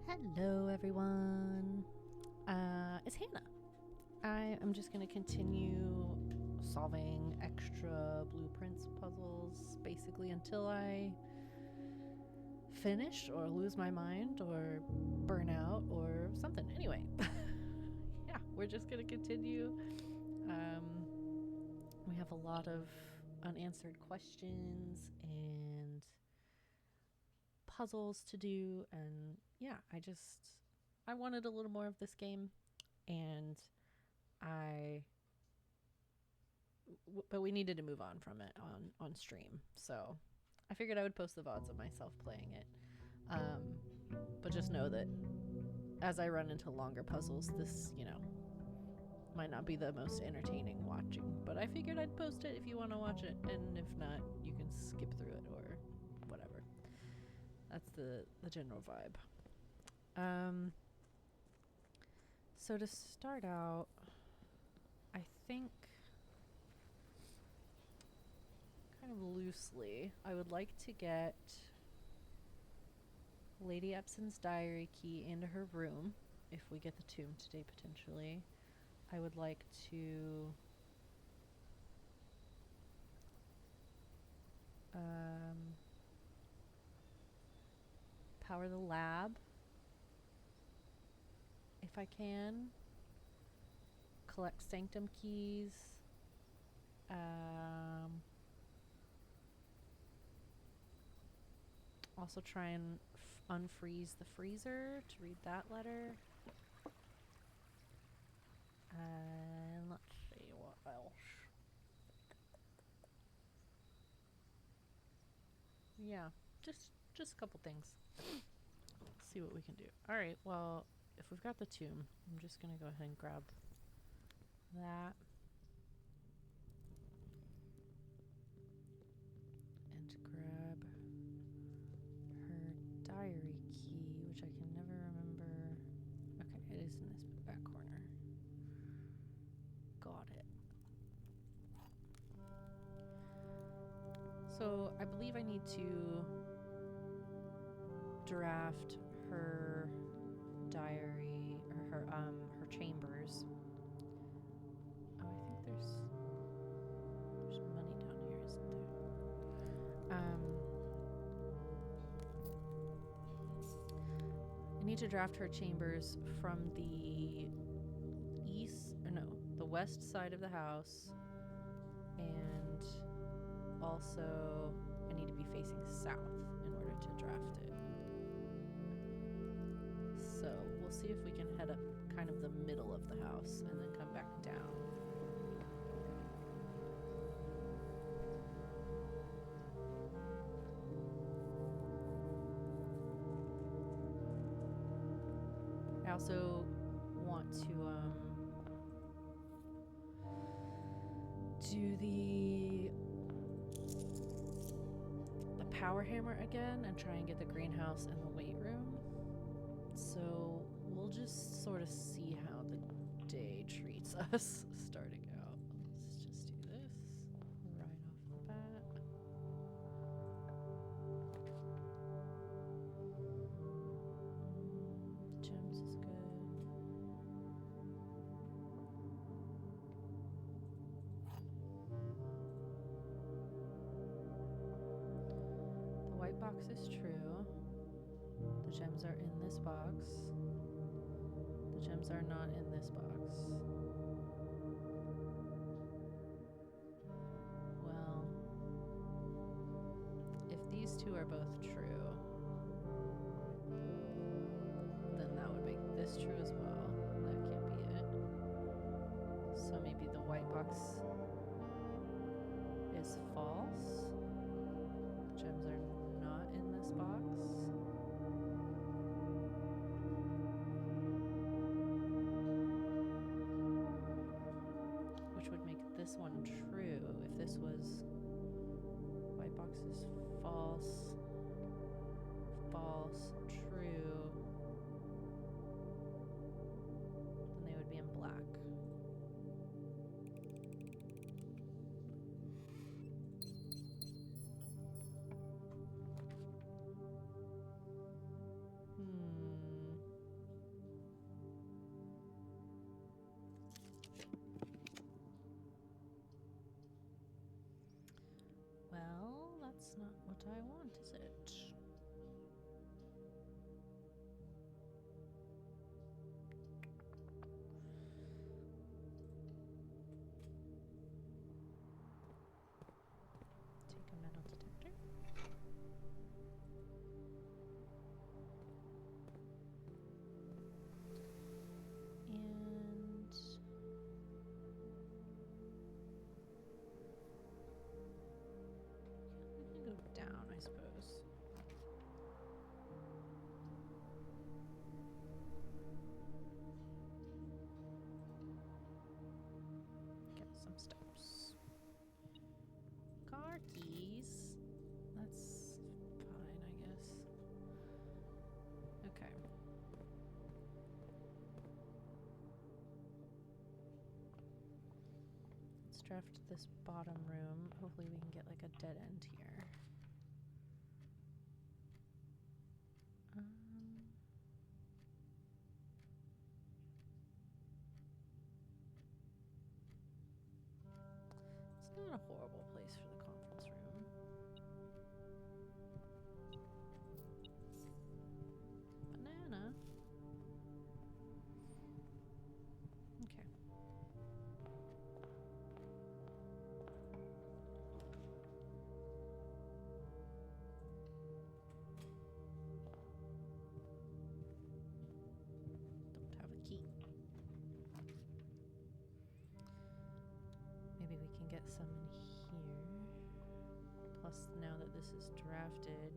Hello, everyone. It's Hannah. I am just going to continue solving extra blueprints puzzles basically until I finish or lose my mind or burn out or something. Anyway, yeah, we're just going to continue. We have a lot of unanswered questions and puzzles to do, and yeah, I wanted a little more of this game, and but we needed to move on from it on stream, so I figured I would post the VODs of myself playing it. But just know that as I run into longer puzzles, this, might not be the most entertaining watching, but I figured I'd post it if you want to watch it, and if not, you can skip through it or whatever. That's the general vibe. So to start out, I think kind of loosely, I would like to get Lady Epson's diary key into her room if we get the tomb today potentially. I would like to power the lab if I can. Collect sanctum keys. Also try and unfreeze the freezer to read that letter. And let's see what else. Yeah, just a couple things. Let's see what we can do. Alright, well, if we've got the tomb, I'm just gonna go ahead and grab that. And grab her diary key, which I can never remember. Okay, it is in this back corner. Got it. So I believe I need to draft her diary or her chambers. Oh, I think there's money down here, isn't there? I need to draft her chambers from the west side of the house, and also I need to be facing south in order to draft it. So we'll see if we can head up kind of the middle of the house and then come back down. I also want to do the power hammer again and try and get the greenhouse and the weight room. So we'll just sort of see how the day treats us starting out. Let's just do this right off the bat. Gems is good. The white box is true. The gems are in this box. The gems are not in this box. Well, if these two are both true, then that would make this true as well. That can't be it. So maybe the white box is false. The gems are not in this box. This one true. If this was white box is false, false, true, then they would be in black. what I want, is it? Take a metal detector. And we can go down, I suppose. Get some steps. Car keys. That's fine, I guess. Okay. Let's draft this bottom room. Hopefully we can get like a dead end here. It's not a horrible place for the conference room. Banana. Okay. Don't have a key. Maybe we can get some in here. Plus, now that this is drafted,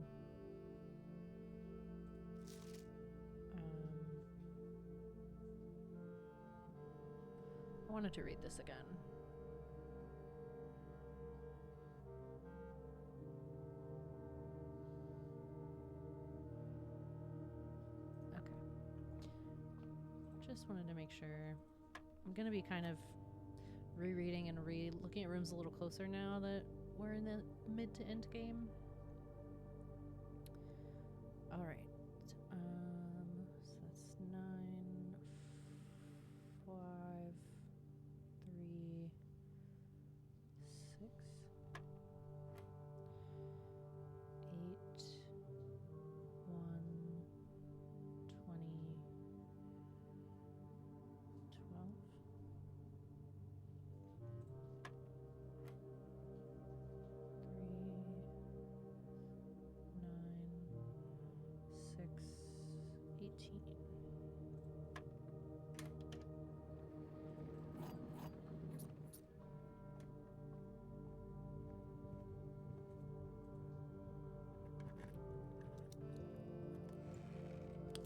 I wanted to read this again. Okay. Just wanted to make sure. I'm going to be kind of rereading and looking at rooms a little closer now that we're in the mid to end game. All right. So that's 9, 5, 3, 6, 8, 1, 20, 12. 3, 9, 6, 18.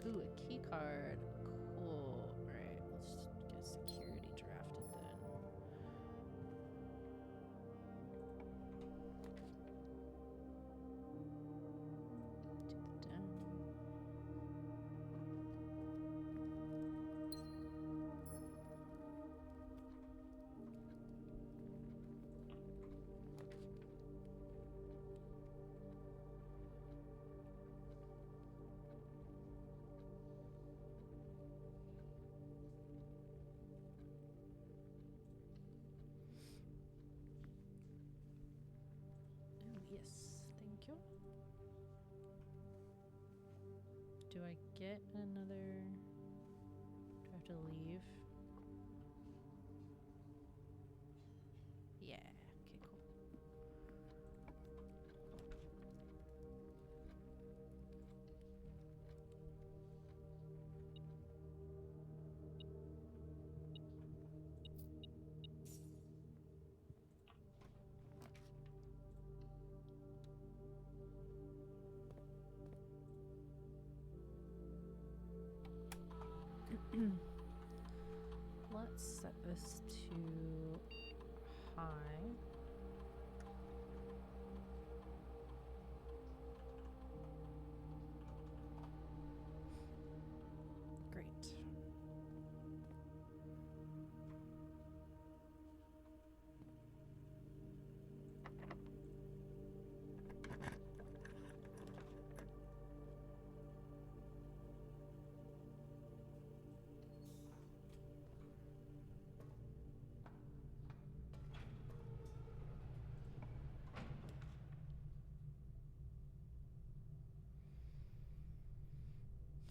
Ooh, a key card. Cool. Alright, let's get security drafted then. Do the den. Oh, yes. Thank you. Do I get another... Do I have to leave? Yeah. Okay, cool. Let's set this to high. Great.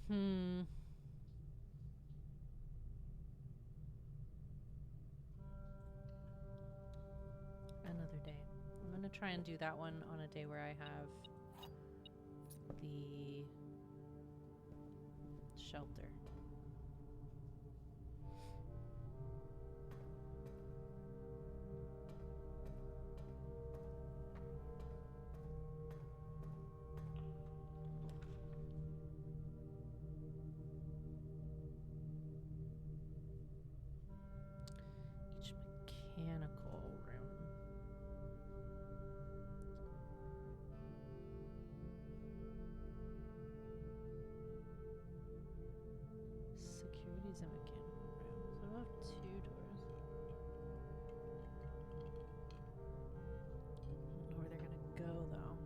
Hmm. Another day. I'm gonna try and do that one on a day where I have the shelter. Each mechanical room. Security's a mechanical room. So I have 2 doors. I don't know where they're gonna go though.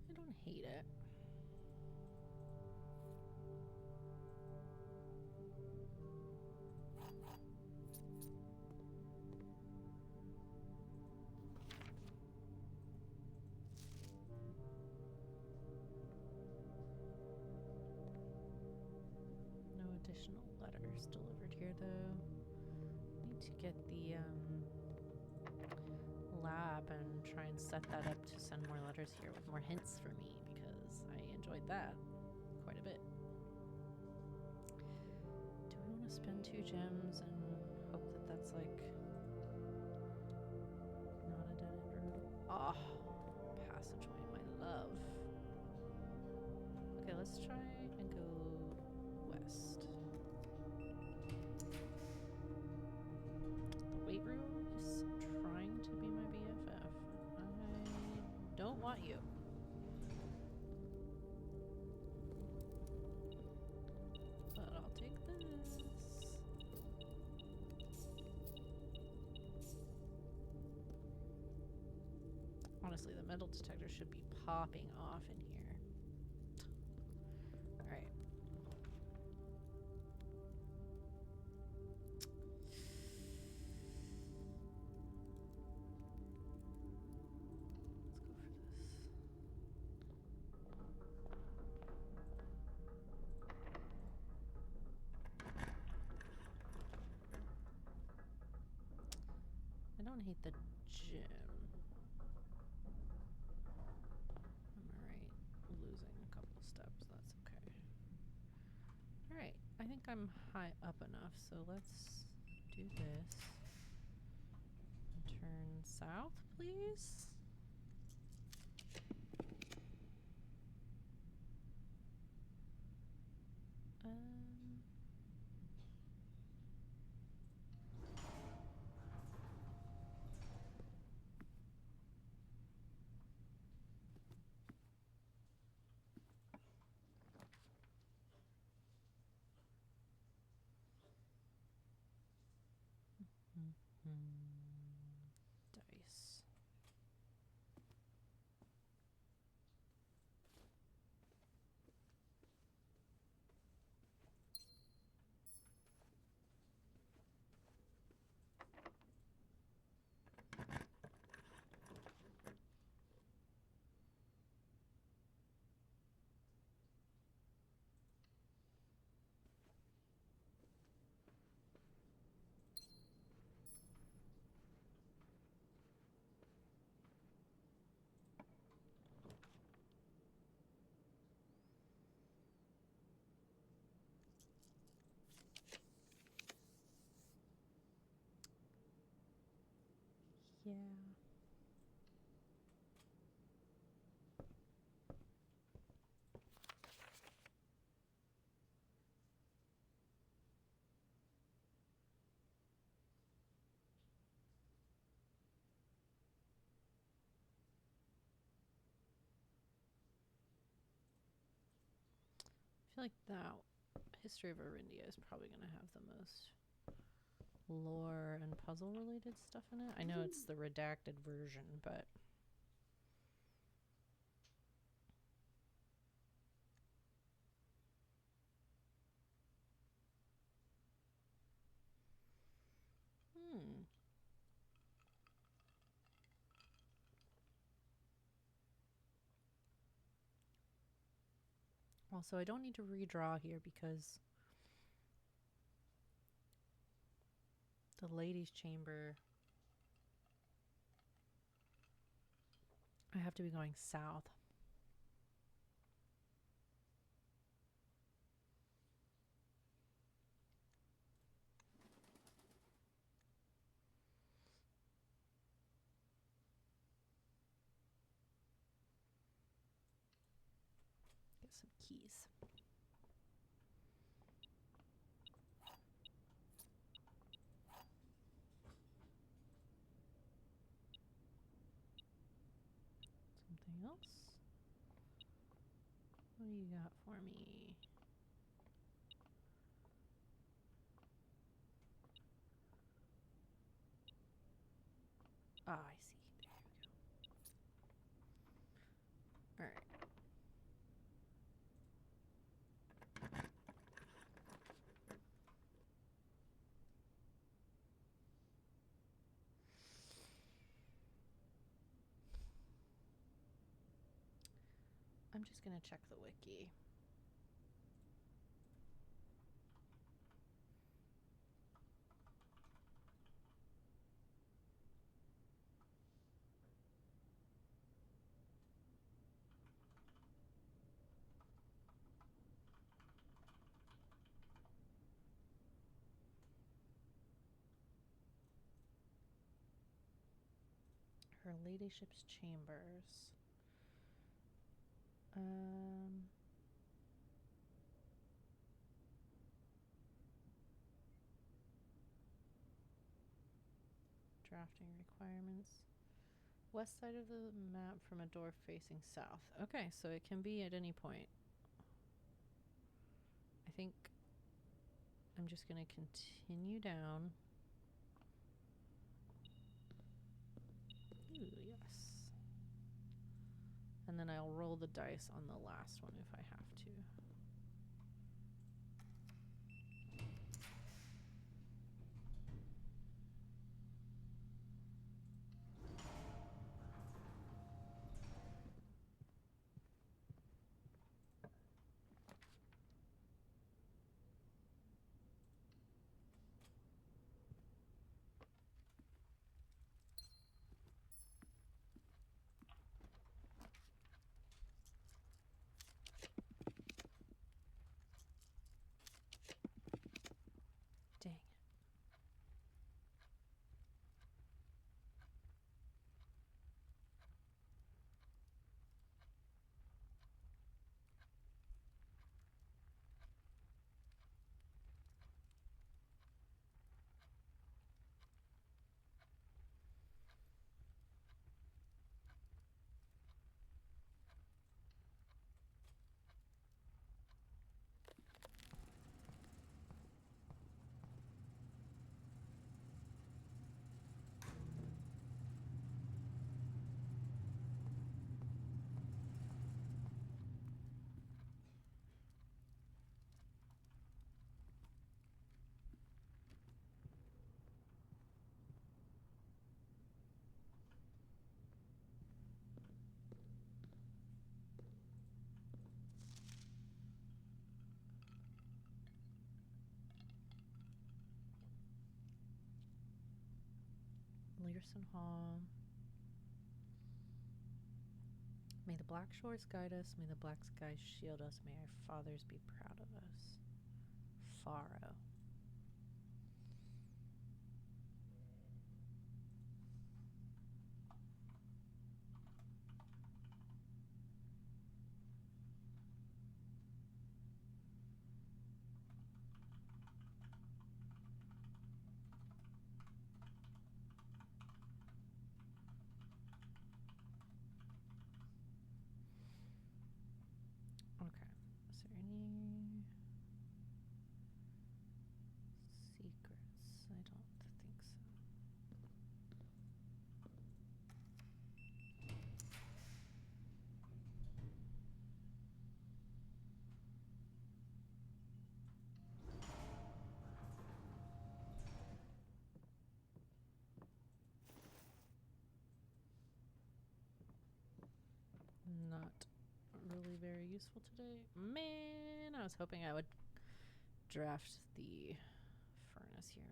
I don't hate it. No additional letters delivered here though. Need to get the lab and try and set that up to send more letters here with more hints for me because I enjoyed that quite a bit. Do I want to spend 2 gems and hope that that's like not a dead end road? Oh, passageway, my love. Okay, let's try and go west. The weight room is trying to be my BFF. I don't want you. But I'll take this. Honestly, the metal detector should be popping off in here. Alright. I don't hate the gym. I'm alright. Losing a couple steps, that's okay. Alright, I think I'm high up enough, so let's do this. Turn south, please. Dice. Yeah. I feel like now History of Arindia is probably going to have the most lore and puzzle related stuff in it? I know it's the redacted version, but Also, I don't need to redraw here because the ladies' chamber, I have to be going south. Get some keys. Something else? What do you got for me? Ah, I see. There we go. All right. I'm just gonna check the wiki. Her ladyship's chambers. Drafting requirements. West side of the map from a door facing south. Okay, so it can be at any point. I think I'm just going to continue down. Ooh, yes. And then I'll roll the dice on the last one if I have to. Dang. Learson Hall. May the black shores guide us. May the black skies shield us. May our fathers be proud of us. Faro. Okay. Is there any... very useful today. Man, I was hoping I would draft the furnace here.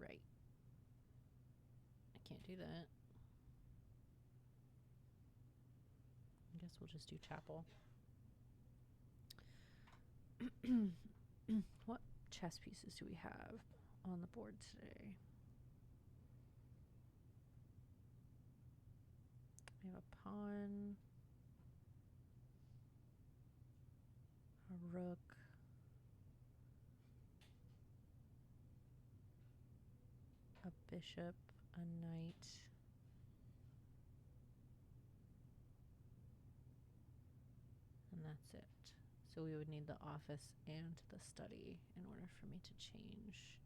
Right. I can't do that. I guess we'll just do chapel. What chess pieces do we have on the board today? We have a pawn, a rook, a bishop, a knight, and that's it. So we would need the office and the study in order for me to change.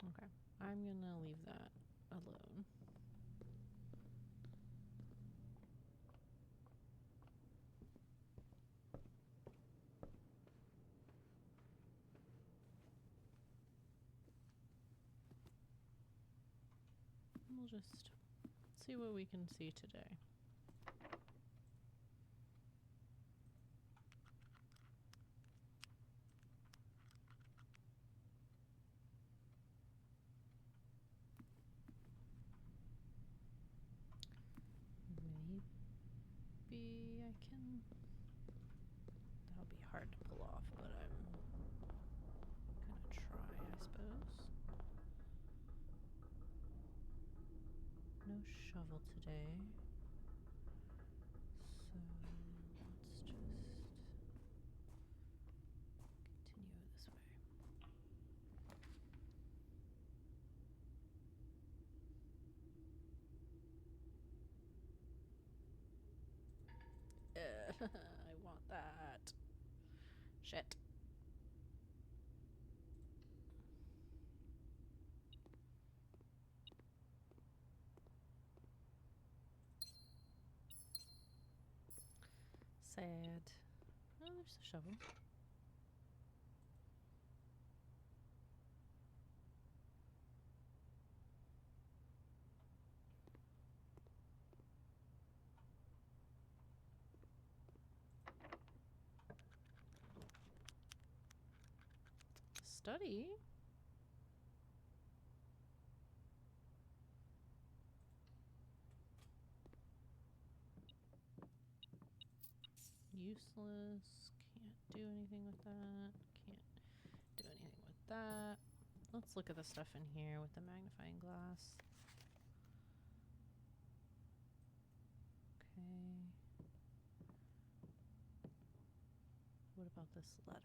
Okay, I'm gonna leave that alone. We'll just see what we can see today. Maybe I can. That'll be hard to pull off, but I'm gonna try, I suppose. No shovel today. So let's just continue this way. I want that. Shit. Sad. Oh, there's a shovel. Study? Useless. Can't do anything with that. Can't do anything with that. Let's look at the stuff in here with the magnifying glass. Okay. What about this letter?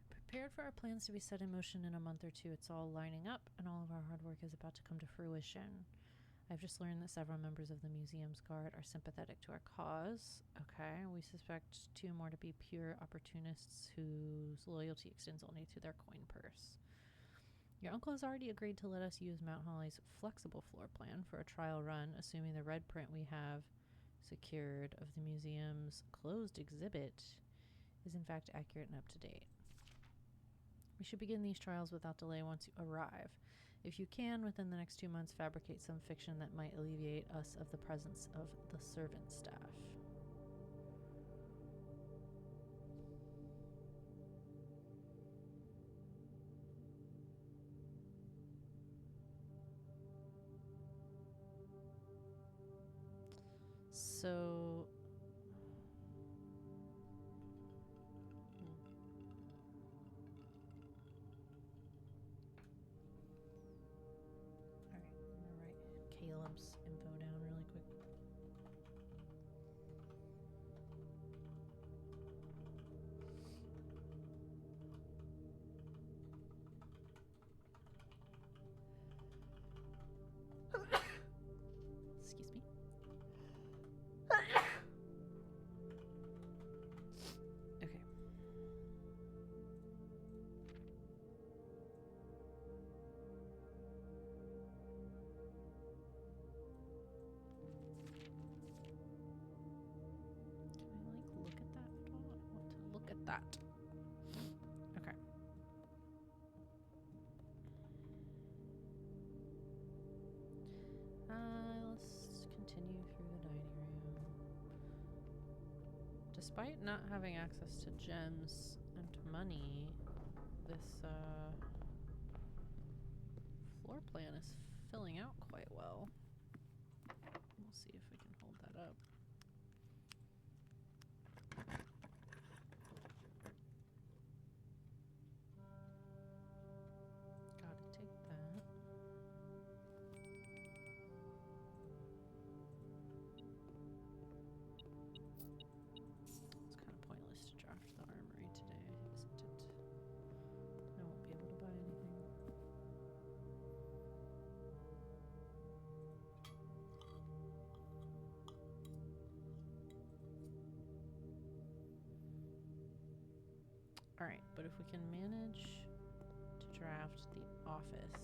Prepared for our plans to be set in motion in a month or two. It's all lining up, and all of our hard work is about to come to fruition. I've just learned that several members of the museum's guard are sympathetic to our cause. Okay, we suspect 2 more to be pure opportunists whose loyalty extends only to their coin purse. Your uncle has already agreed to let us use Mount Holly's flexible floor plan for a trial run, assuming the red print we have secured of the museum's closed exhibit is in fact accurate and up to date. We should begin these trials without delay once you arrive. If you can, within the next 2 months, fabricate some fiction that might alleviate us of the presence of the servant staff. So... Caleb's info down really quick. Excuse me. Okay. that. Okay. Let's continue through the dining room. Despite not having access to gems and money, this floor plan is filling out quite well. We'll see if we can hold that up. Gotta take that. It's kind of pointless to draft the armory today, isn't it? I won't be able to buy anything. Alright, but if we can manage to draft the office.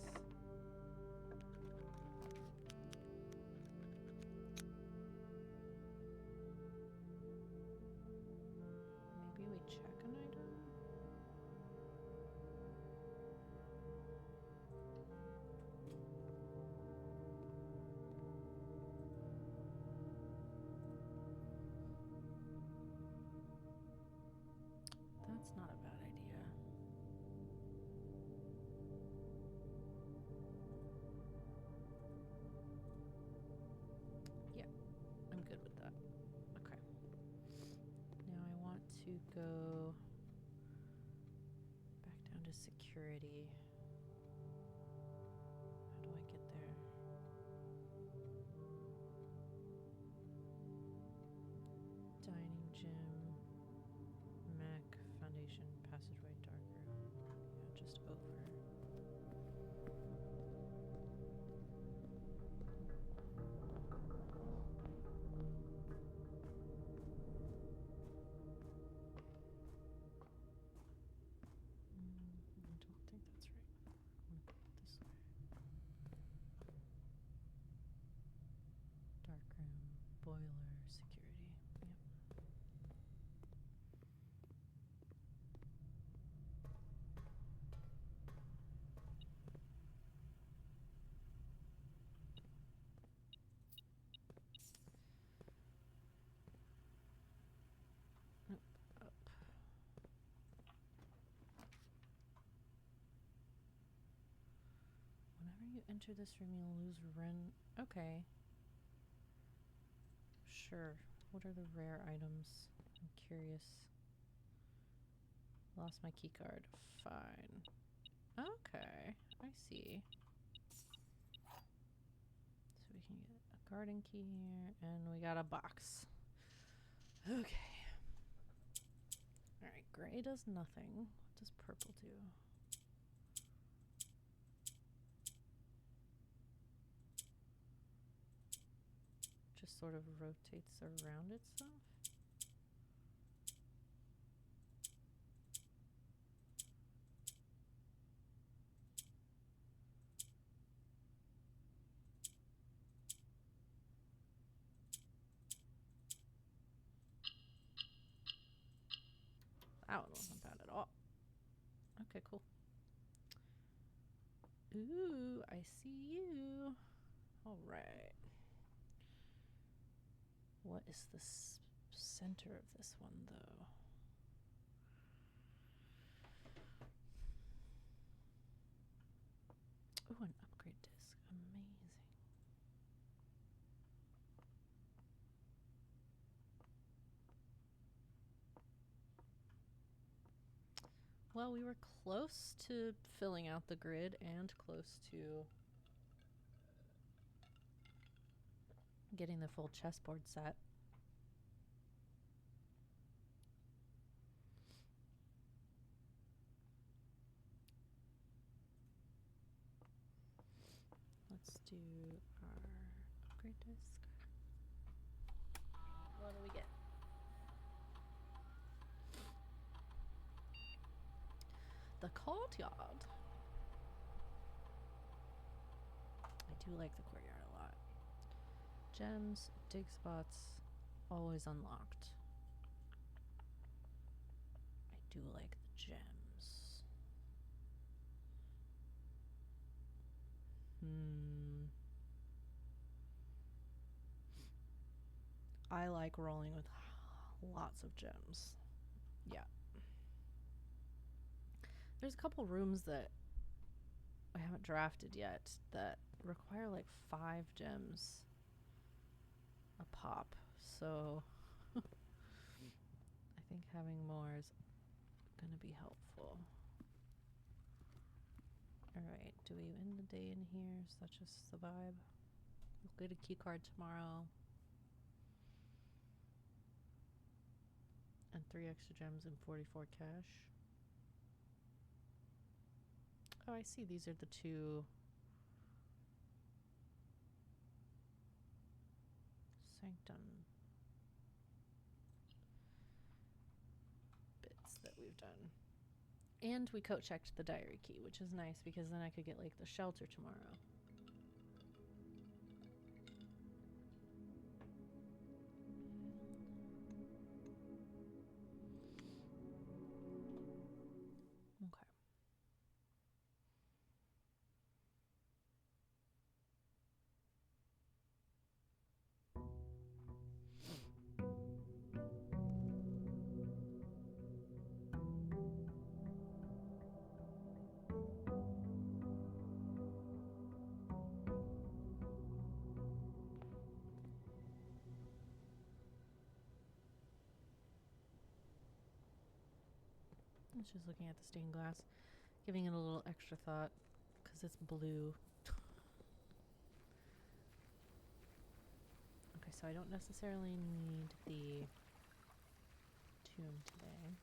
Maybe we check an item? That's not a bad idea. Yeah, I'm good with that. Okay. Now I want to go back down to security. How do I get there? Dining gym, Mac, foundation, passageway, dark room. Yeah, just over. I don't think that's right. I want to go this way. Dark room, boiler, security. Yep. Nope. Up. Whenever you enter this room, you'll lose Ren. Okay. Sure. What are the rare items? I'm curious. Lost my key card. Fine. Okay. I see. So we can get a garden key here, and we got a box. Okay. Alright, gray does nothing. What does purple do? Just sort of rotates around itself. That one wasn't bad at all. Okay, cool. Ooh, I see you. All right. What is the center of this one, though? Ooh, an upgrade disc. Amazing. Well, we were close to filling out the grid and close to getting the full chessboard set. Let's do our upgrade disc. What do we get? The courtyard. I do like the courtyard a lot. Gems, dig spots, always unlocked. I do like the gems. I like rolling with lots of gems. Yeah. There's a couple rooms that I haven't drafted yet that require like 5 gems a pop. So I think having more is going to be helpful. Alright, do we end the day in here? Such as the vibe. We'll get a key card tomorrow. And 3 extra gems and 44 cash. Oh, I see. These are the 2 Sanctum bits that we've done. And we coat checked the diary key, which is nice because then I could get like the shelter tomorrow. Okay. I was just looking at the stained glass, giving it a little extra thought because it's blue. Okay, so I don't necessarily need the tomb today.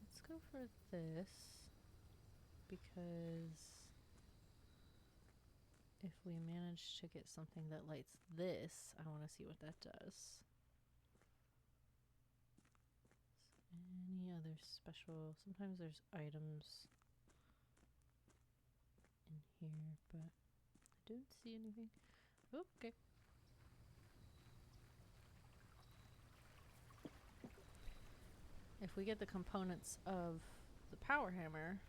Let's go for this because if we manage to get something that lights this, I want to see what that does. Any other special? Sometimes there's items in here, but I don't see anything. Oh, okay. If we get the components of the power hammer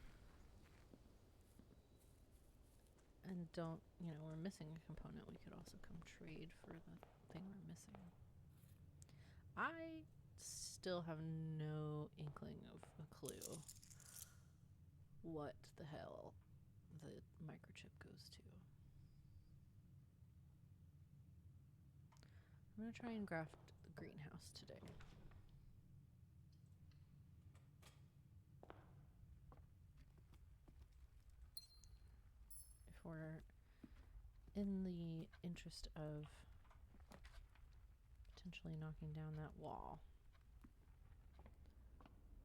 and don't, we're missing a component, we could also come trade for the thing we're missing. I still have no inkling of a clue what the hell the microchip goes to. I'm going to try and graft the greenhouse today. If we're in the interest of potentially knocking down that wall,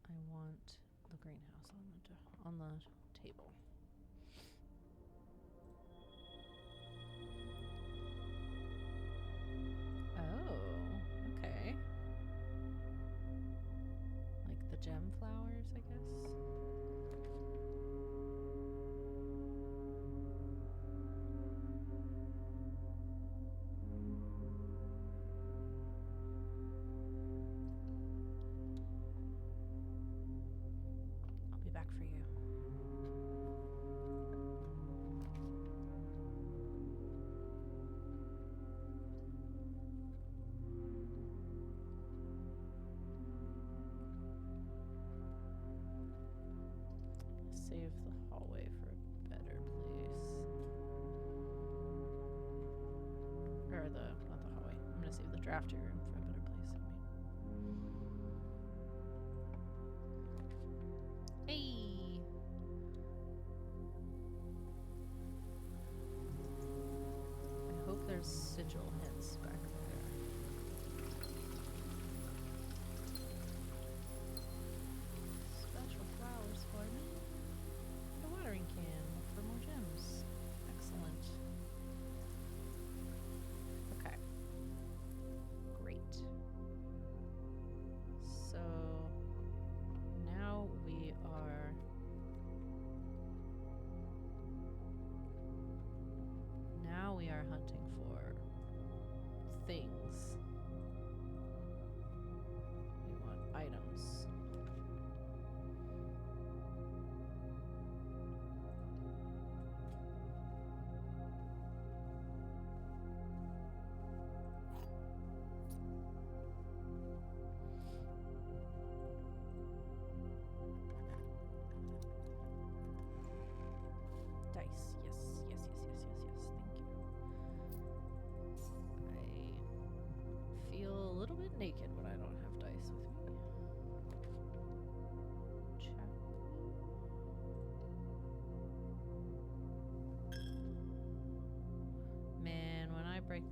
I want the greenhouse on the table. Oh, okay. Like the gem flowers, I guess. I'll be back for you. Save the hallway for a better place. Or not the hallway. I'm gonna save the drafty room for a better place. Hey! I hope there's sigil hints back there. Special flowers for me. A watering can for more gems. Excellent. Okay. Great.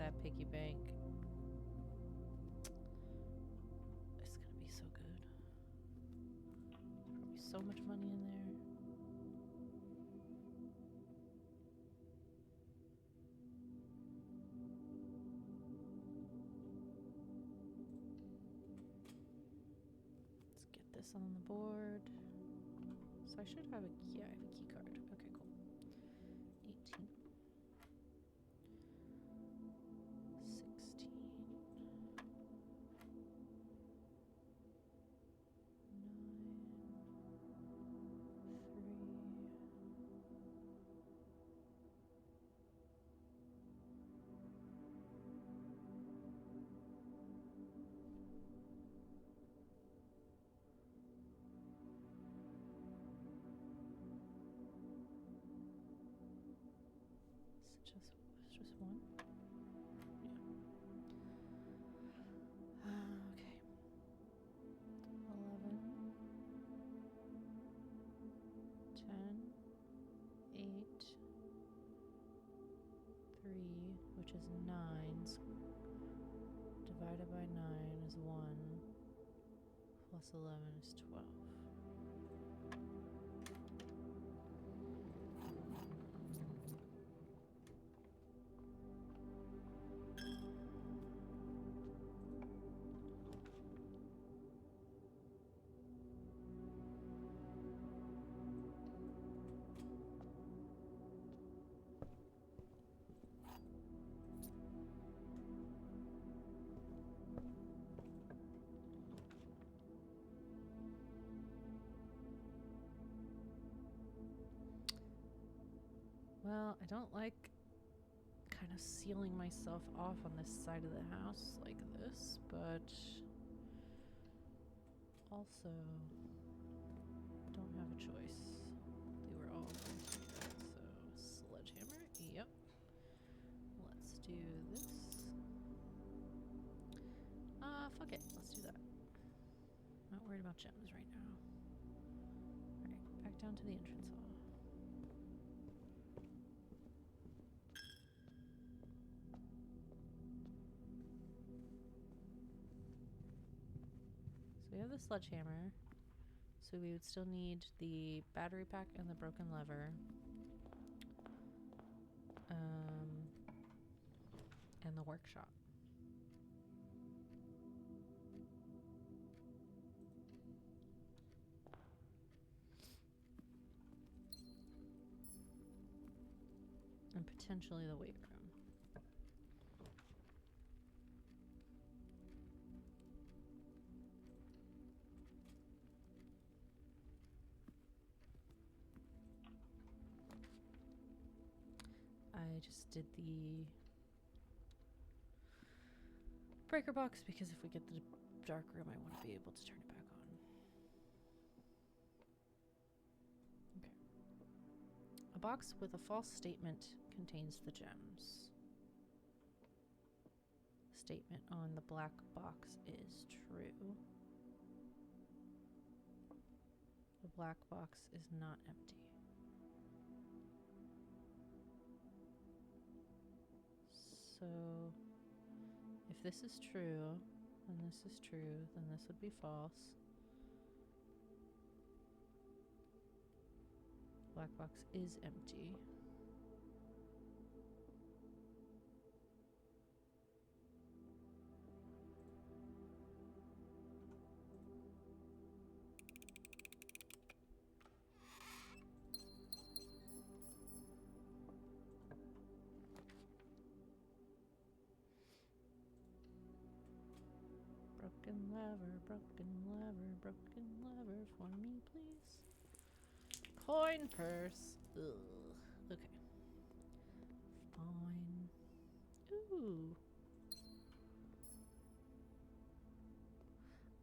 that piggy bank. It's gonna be so good. There'll be so much money in there. Let's get this on the board. So I should have a key. I have a key card. Okay, cool. 18. 16. 3. It's just one. Yeah. Okay. 11. 10. 8. 3, which is 9. Divided by 9 is 1. Plus 11 is 12. Well, I don't like kind of sealing myself off on this side of the house like this, but also don't have a choice. They were all going to do that, so sledgehammer, yep. Let's do this. Fuck it, let's do that. Not worried about gems right now. Alright, back down to the entrance hall. We have the sledgehammer, so we would still need the battery pack and the broken lever, and the workshop. And potentially the weight room. I just did the breaker box because if we get the dark room, I want to be able to turn it back on. Okay. A box with a false statement contains the gems. Statement on the black box is true. The black box is not empty. So, if this is true, and this is true, then this would be false. Black box is empty. Broken lever, broken lever, broken lever for me, please. Coin purse. Ugh. Okay. Fine. Ooh.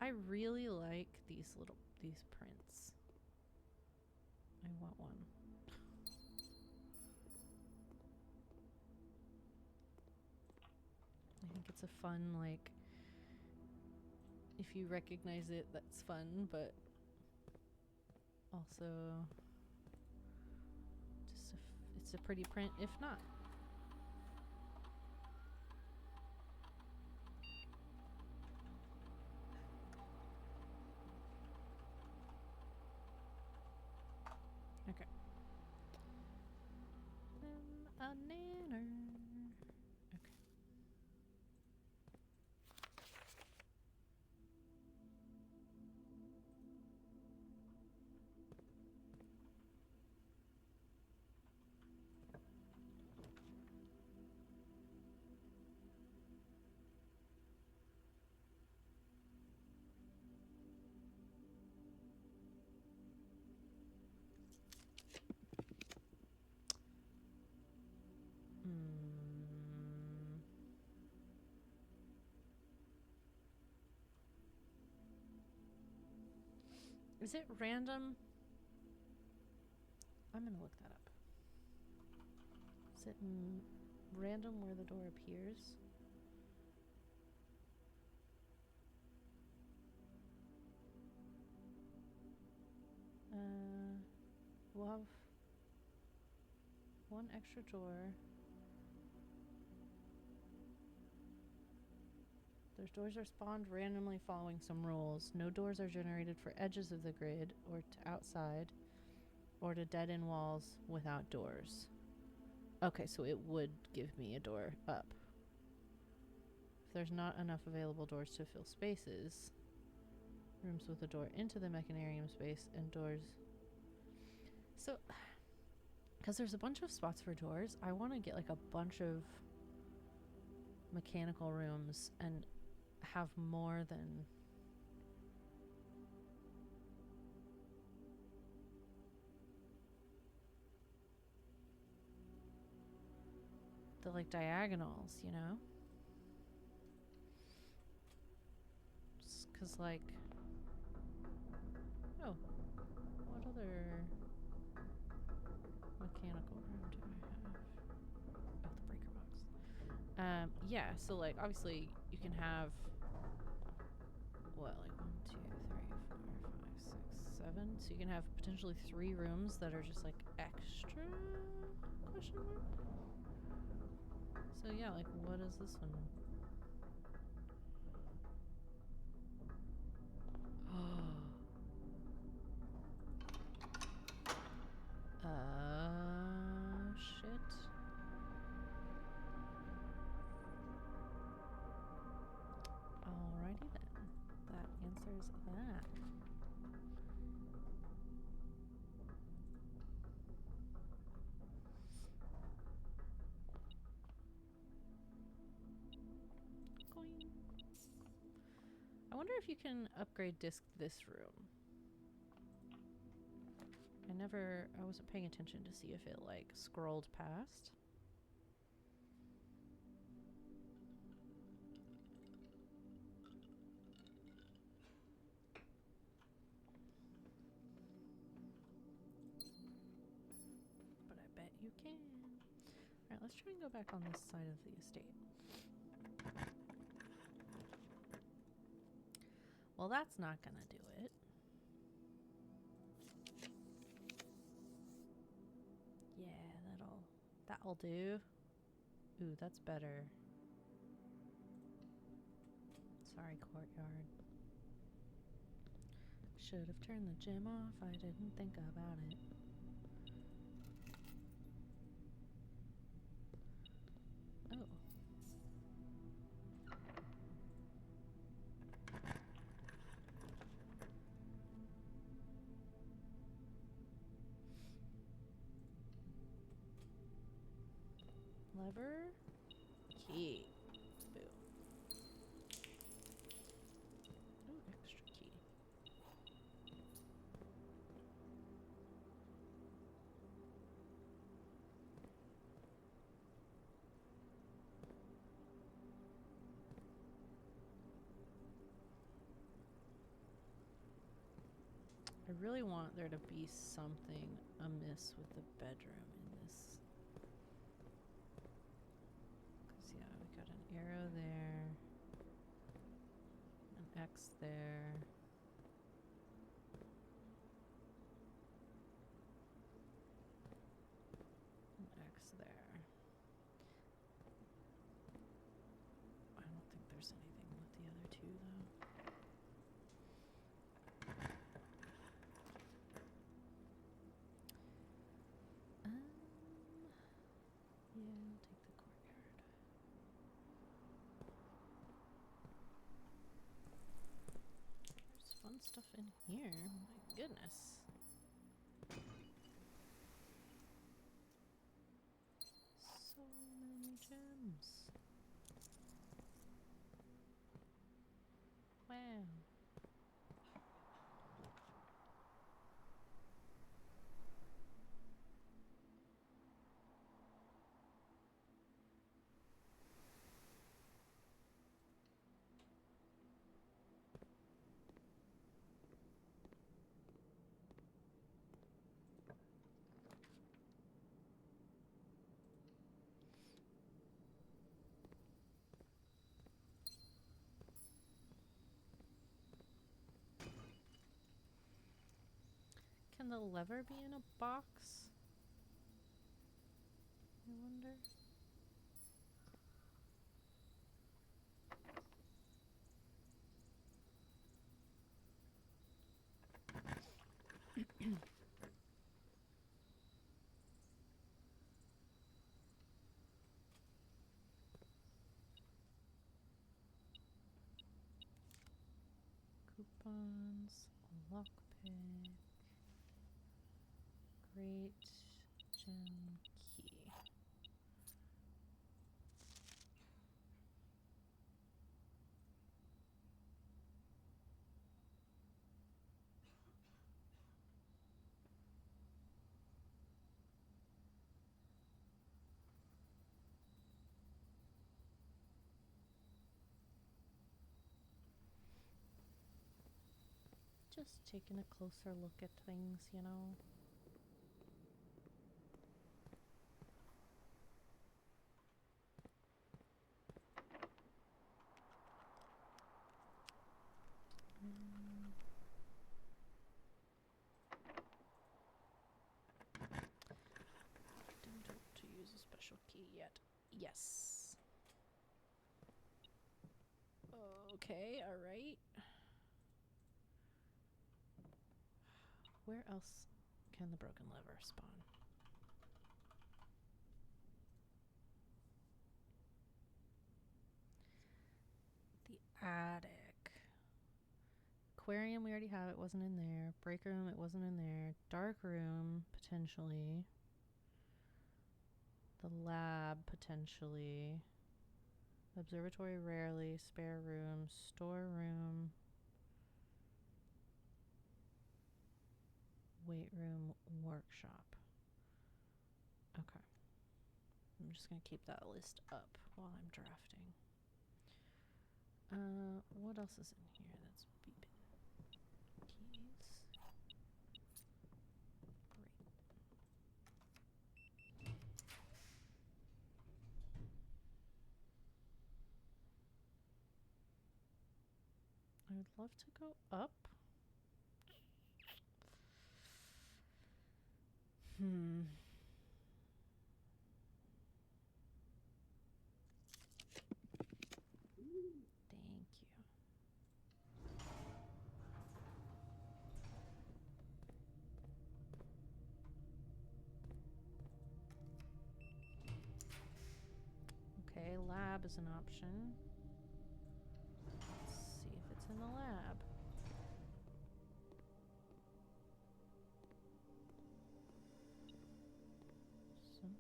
I really like these prints. I want one. I think it's a fun, like, if you recognize it, that's fun, but also just it's a pretty print if not. Is it random? I'm gonna look that up. Is it random where the door appears? We'll have one extra door. Those doors are spawned randomly following some rules. No doors are generated for edges of the grid or to outside or to dead-end walls without doors. Okay, so it would give me a door up. If there's not enough available doors to fill spaces, rooms with a door into the mechanarium space and doors. So, because there's a bunch of spots for doors, I want to get like a bunch of mechanical rooms and have more than the like diagonals, you know? Just because like, oh, what other mechanical room do I have? Oh, the breaker box. Yeah, so like obviously you can have what, like 1, 2, 3, 4, 5, 6, 7. So you can have potentially 3 rooms that are just like extra question mark. So yeah, like what is this one? Shit. Alrighty then. That answers that. Going. I wonder if you can upgrade disc this room. I wasn't paying attention to see if it like scrolled past. But I bet you can. Alright, let's try and go back on this side of the estate. Well, that's not gonna do it. Yeah, that'll do. Ooh, that's better. Sorry, courtyard. Should have turned the gym off. I didn't think about it. Oh. Lever. Key. Boo. Ooh, extra key. I really want there to be something amiss with the bedroom in this. Because, yeah, we got an arrow there, an X there. An X there. I don't think there's anything with the other two, though. Yeah, I'll take the courtyard. There's fun stuff in here. My goodness. So many gems. Wow. the lever be in a box? I wonder. Coupons, lockpick, great gem key. Just taking a closer look at things, you know. Didn't want to use a special key yet. Yes. Okay, alright. Where else can the broken lever spawn? The attic. Aquarium, we already have. It wasn't in there. Break room, it wasn't in there. Dark room, potentially. The lab, potentially. Observatory, rarely. Spare room. Storeroom. Weight room, workshop. Okay. I'm just going to keep that list up while I'm drafting. What else is in here that's beeping? Keys. Great. I would love to go up. Thank you. Okay, lab is an option. Let's see if it's in the lab. Something.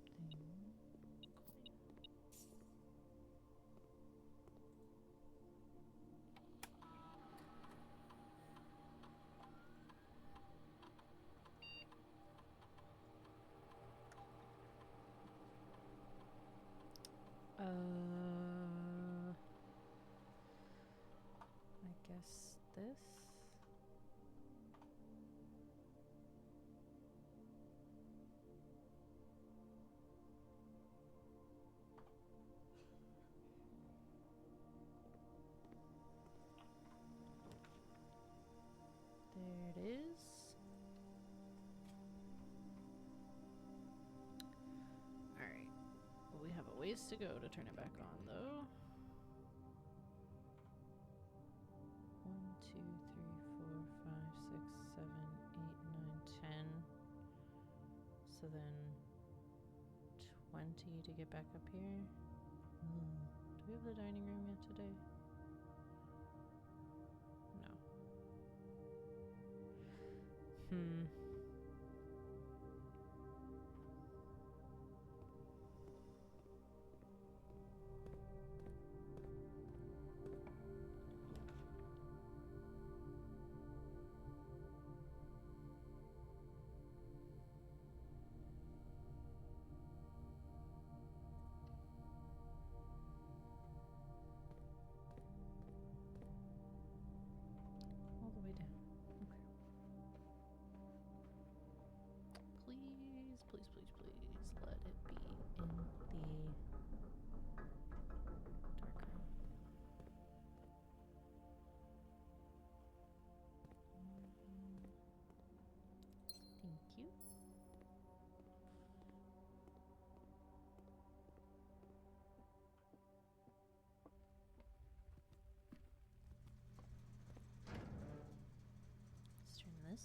I guess this. There it is. Alright. Well, we have a ways to go to turn it back on, though. 1, 2, 3, 4, 5, 6, 7, 8, 9, 10. So then 20 to get back up here. Do we have the dining room yet today? No.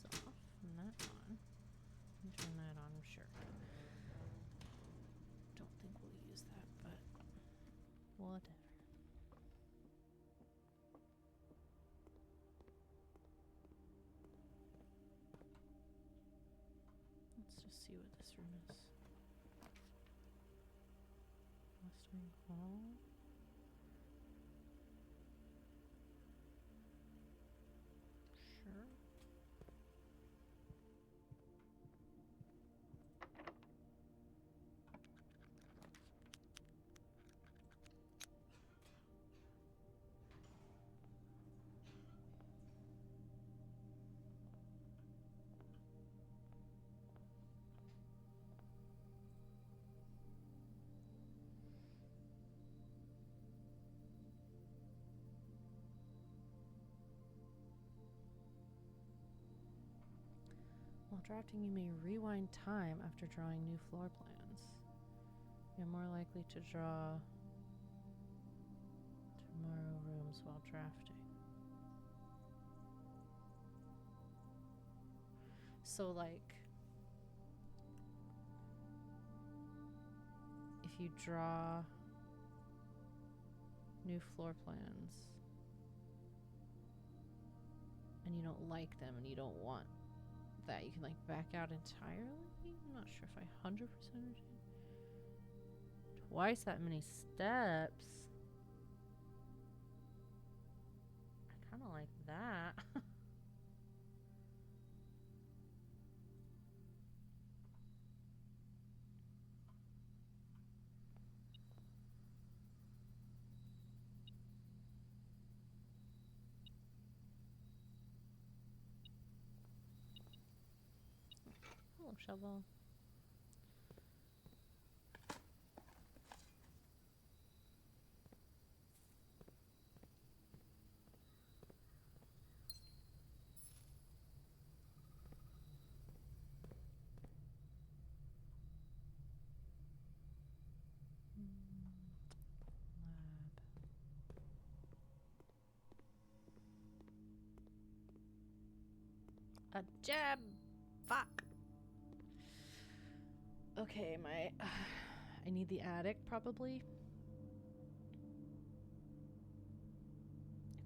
this off and that on. And turn that on, sure. Don't think we'll use that, but whatever. Let's just see what this room is. Western Hall. Sure. While drafting, you may rewind time after drawing new floor plans. You're more likely to draw tomorrow rooms while drafting. So, like, if you draw new floor plans and you don't like them and you don't want that, you can like back out entirely. I'm not sure if I 100% understand. Twice that many steps. I kind of like that. Hello, shovel. Lab. A jab. Fuck. Okay, I need the attic probably.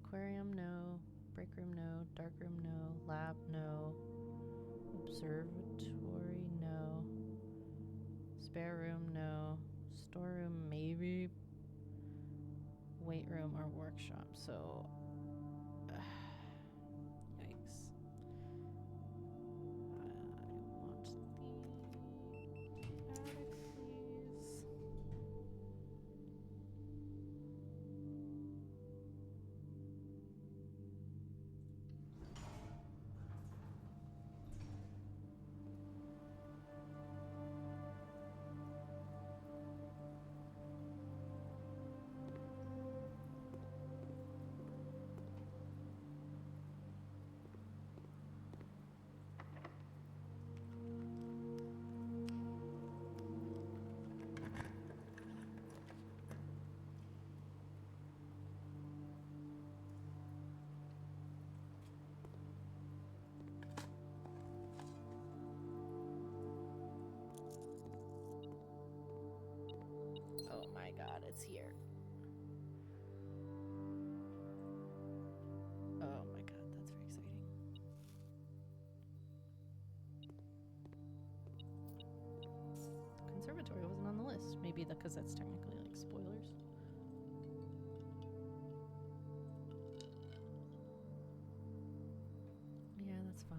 Aquarium, no. Break room, no. Dark room, no. Lab, no. Observatory, no. Spare room, no. Storeroom, maybe. Weight room or workshop. So, yikes. I want the attic, please. Oh my god, it's here. Oh my god, that's very exciting. Conservatory wasn't on the list. Maybe because that's technically like spoilers. Yeah, that's fine.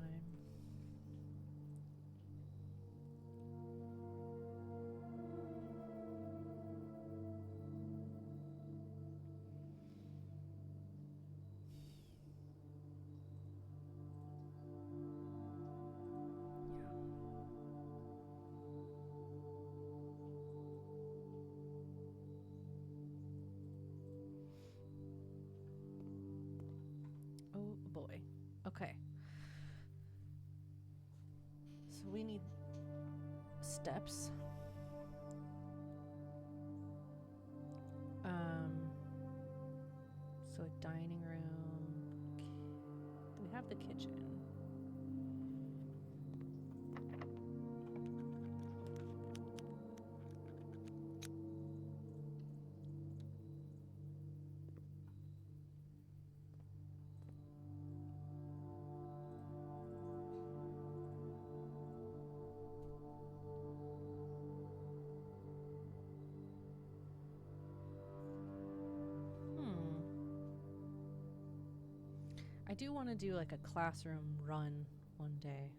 Oh boy. Okay. So we need steps. So a dining room. We have the kitchen. I do want to do like a classroom run one day.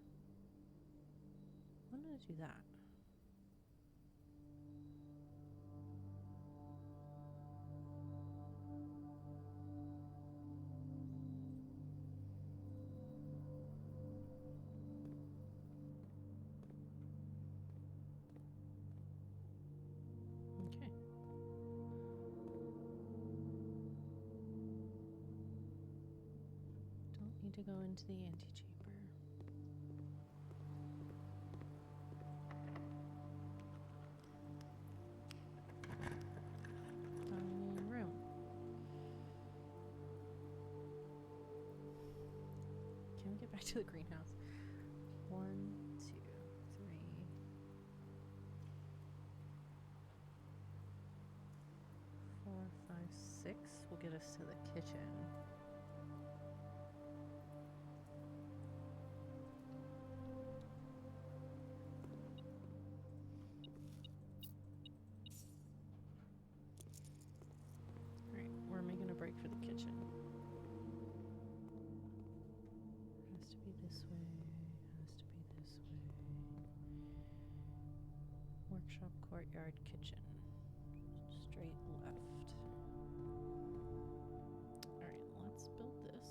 When did I do that? Okay. Don't need to go into the antechamber. Dining room. Can we get back to the greenhouse? 1, 2, 3. 4, 5, 6 will get us to the kitchen. Alright, we're making a break for the kitchen. Has to be this way. Has to be this way. Workshop, courtyard, kitchen. Straight left. Alright, let's build this.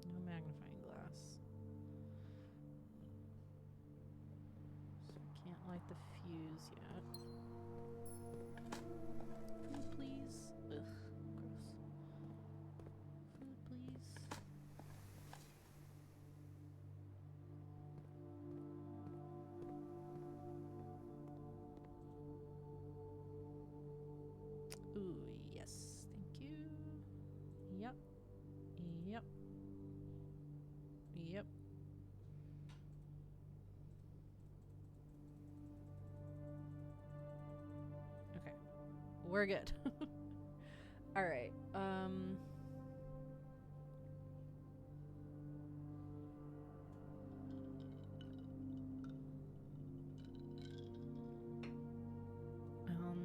No magnifying glass. So we can't light the fuse yet. Food, please. Ugh, gross. Food, please. Ooh, yes. Thank you. Yep. Yep. Yep. Okay. We're good. All right.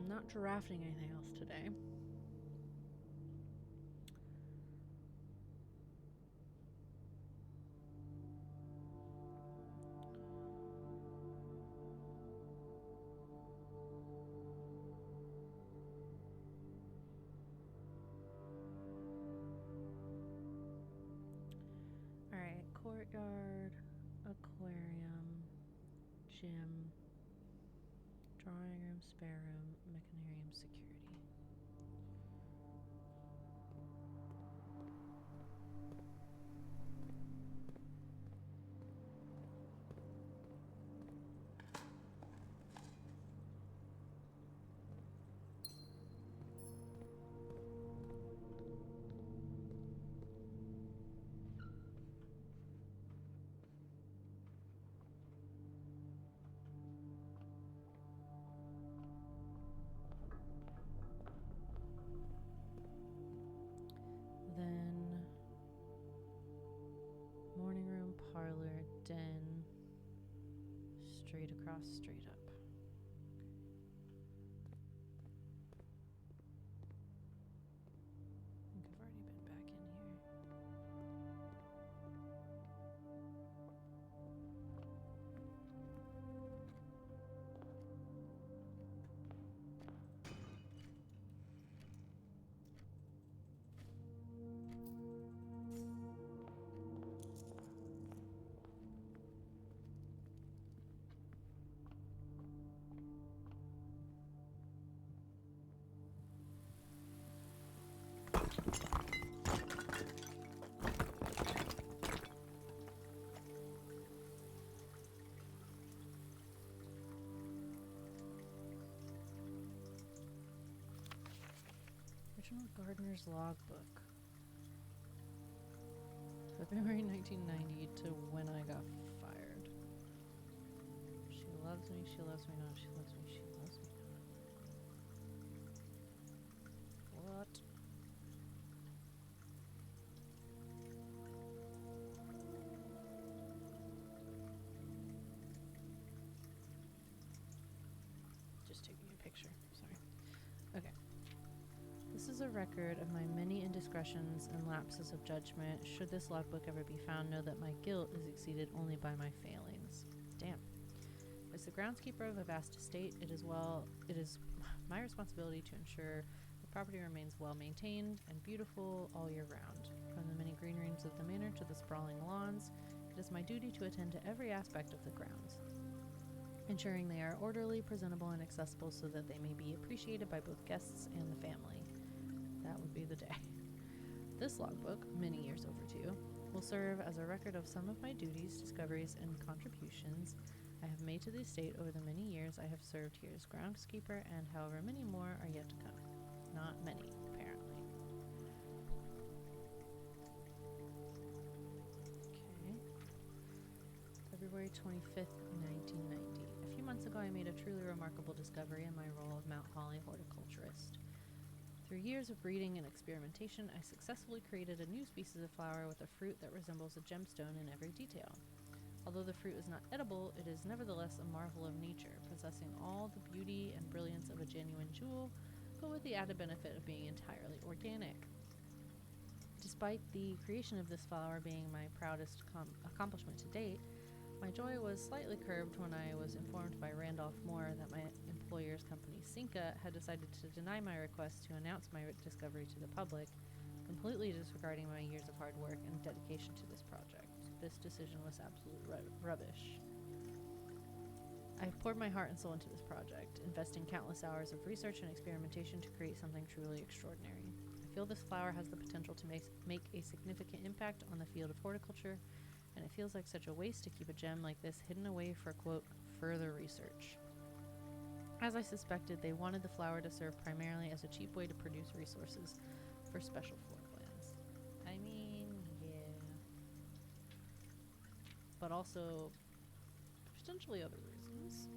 Not drafting anything else today. Alright, courtyard, aquarium, gym, drawing room, spare room, mechanarium, security. Then morning room, parlor, den, straight across, straight up. I think I've already been back in here. Original Gardener's Logbook. February 1990 to when I got fired. She loves me, she loves me not, she loves me, she loves me not. a record of my many indiscretions and lapses of judgment. Should this logbook ever be found, know that my guilt is exceeded only by my failings. Damn. As the groundskeeper of a vast estate, it is my responsibility to ensure the property remains well maintained and beautiful all year round. From the many green rooms of the manor to the sprawling lawns, it is my duty to attend to every aspect of the grounds, ensuring they are orderly, presentable, and accessible so that they may be appreciated by both guests and the family. That would be the day. This logbook, many years overdue, will serve as a record of some of my duties, discoveries, and contributions I have made to the estate over the many years I have served here as groundskeeper, and however many more are yet to come. Not many, apparently. Okay. February 25th, 1990. A few months ago, I made a truly remarkable discovery in my role of Mount Holly horticulturist. Through years of breeding and experimentation, I successfully created a new species of flower with a fruit that resembles a gemstone in every detail. Although the fruit is not edible, it is nevertheless a marvel of nature, possessing all the beauty and brilliance of a genuine jewel, but with the added benefit of being entirely organic. Despite the creation of this flower being my proudest accomplishment to date, my joy was slightly curbed when I was informed by Randolph Moore that my employer's company, Cinca, had decided to deny my request to announce my discovery to the public, completely disregarding my years of hard work and dedication to this project. This decision was absolute rubbish. I have poured my heart and soul into this project, investing countless hours of research and experimentation to create something truly extraordinary. I feel this flower has the potential to make a significant impact on the field of horticulture, and it feels like such a waste to keep a gem like this hidden away for, quote, further research. As I suspected, they wanted the flower to serve primarily as a cheap way to produce resources for special floor plans. I mean, yeah. But also, potentially other reasons.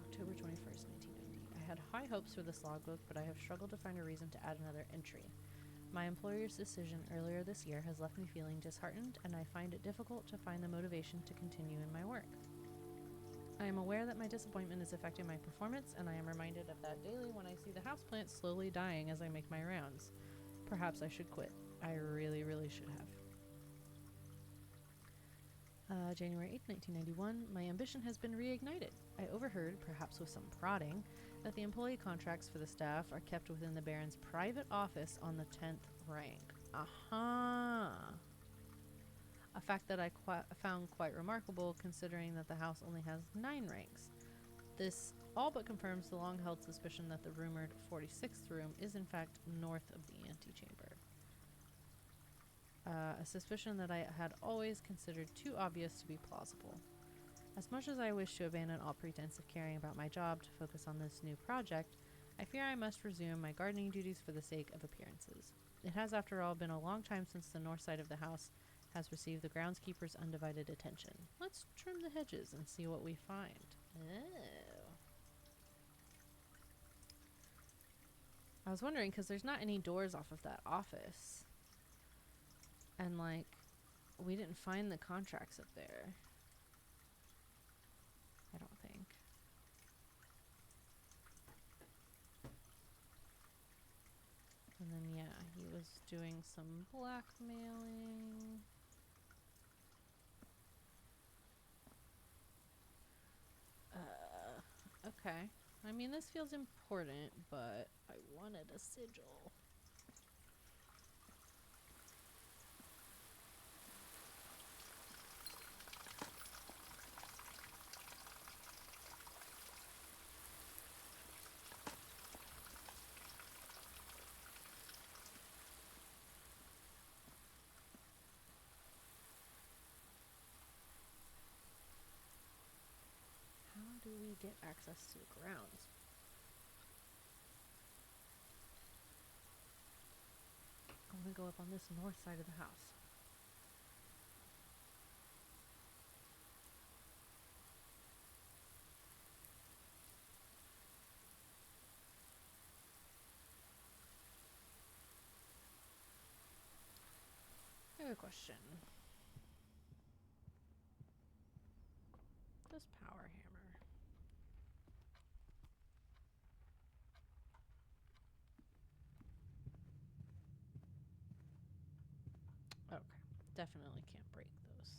October 21st, 1990. I had high hopes for this logbook, but I have struggled to find a reason to add another entry. My employer's decision earlier this year has left me feeling disheartened, and I find it difficult to find the motivation to continue in my work. I am aware that my disappointment is affecting my performance, and I am reminded of that daily when I see the houseplants slowly dying as I make my rounds. Perhaps I should quit. I really, really should have. January 8th, 1991, my ambition has been reignited. I overheard, perhaps with some prodding, that the employee contracts for the staff are kept within the Baron's private office on the 10th rank. Aha! A fact that I found quite remarkable, considering that the house only has 9 ranks. This all but confirms the long-held suspicion that the rumored 46th room is in fact north of the antechamber. A suspicion that I had always considered too obvious to be plausible. As much as I wish to abandon all pretense of caring about my job to focus on this new project, I fear I must resume my gardening duties for the sake of appearances. It has, after all, been a long time since the north side of the house has received the groundskeeper's undivided attention. Let's trim the hedges and see what we find. Oh. I was wondering, because there's not any doors off of that office. And, like, we didn't find the contracts up there. I don't think. And then, yeah, he was doing some blackmailing. Okay. I mean, this feels important, but I wanted a sigil. How do we get access to the grounds? I'm gonna go up on this north side of the house. I have a question. This power hammer. Definitely can't break those.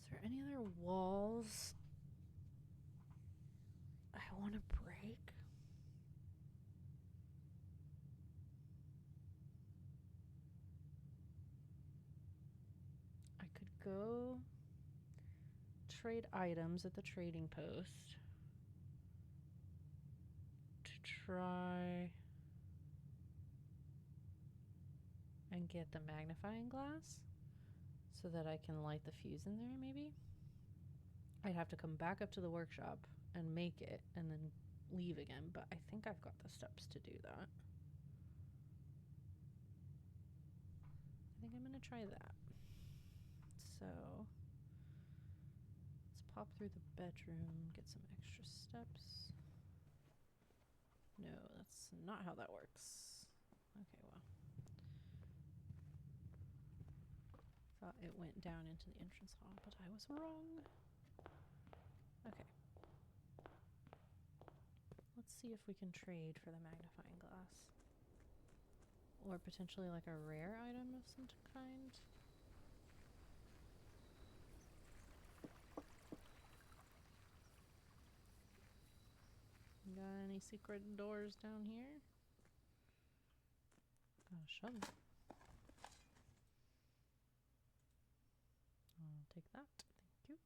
Is there any other walls I want to break? I could go trade items at the trading post to try and get the magnifying glass so that I can light the fuse in there, maybe. I'd have to come back up to the workshop and make it and then leave again, but I think I've got the steps to do that. I think I'm gonna try that. So let's pop through the bedroom, get some extra steps. No, that's not how that works. Okay, well. Thought it went down into the entrance hall, but I was wrong. Okay. Let's see if we can trade for the magnifying glass. Or potentially like a rare item of some kind. Got any secret doors down here? Got a shovel. I'll take that. Thank you.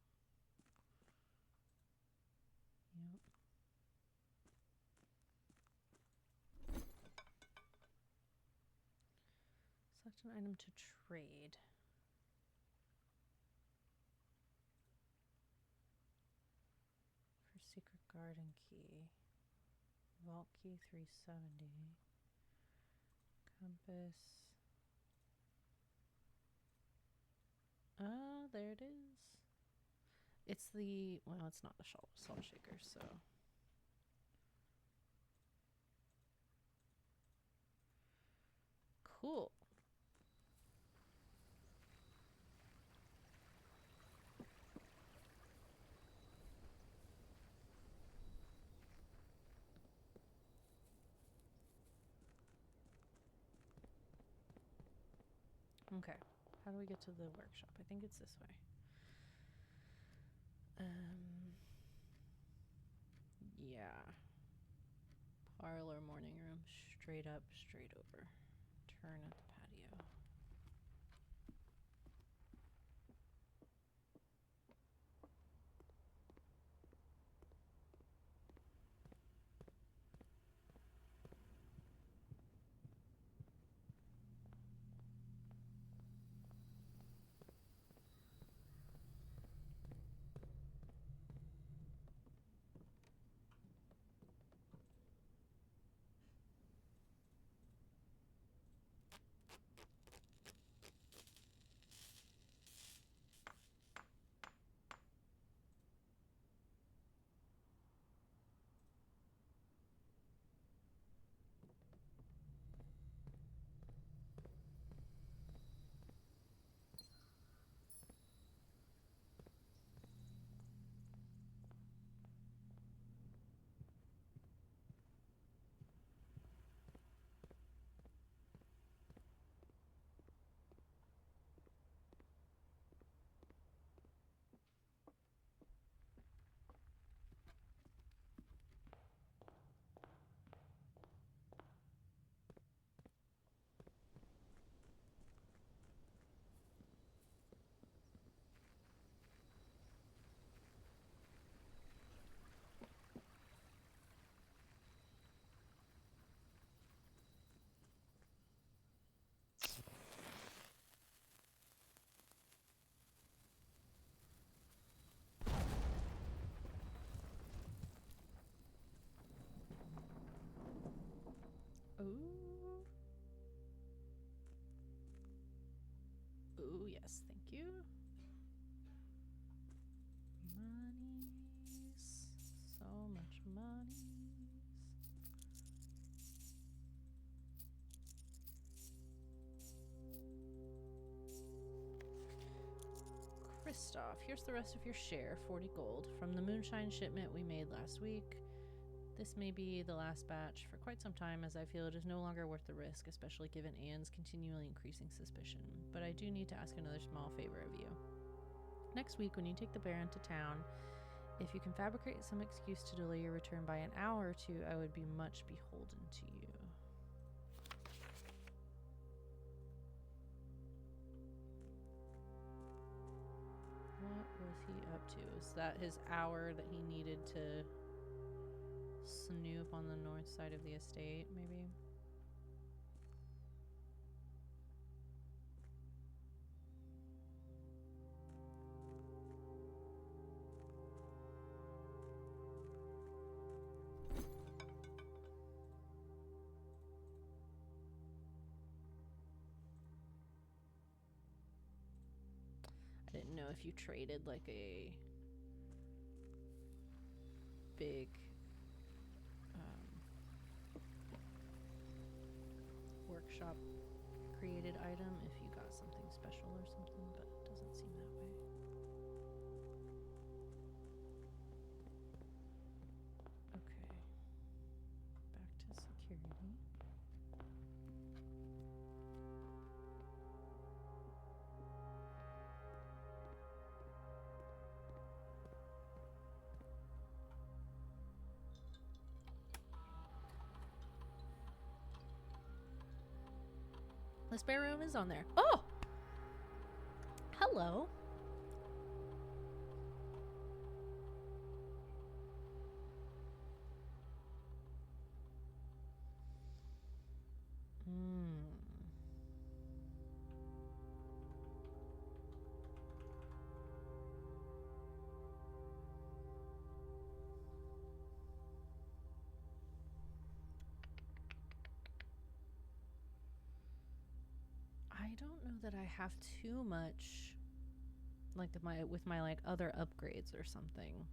Yep. Select an item to trade. For secret garden key. Vault key 370. Compass. There it is. It's the, well, it's not the salt shaker, so. Cool. Okay. How do we get to the workshop? I think it's this way. Yeah. Parlor, morning room, straight up, straight over. Turn at the patio. Ooh. Ooh, yes, thank you. Monies. So much monies. Kristoff, here's the rest of your share, 40 gold, from the moonshine shipment we made last week. This may be the last batch for quite some time, as I feel it is no longer worth the risk, especially given Anne's continually increasing suspicion. But I do need to ask another small favor of you. Next week, when you take the Baron to town, if you can fabricate some excuse to delay your return by an hour or two, I would be much beholden to you. What was he up to? Is that his hour that he needed to snoop on the north side of the estate, maybe? I didn't know if you traded like a big workshop created item if you got something special or something, but it doesn't seem that way. Okay. Back to security. The spare room is on there. Oh! Hello. I don't know that I have too much like with my like other upgrades or something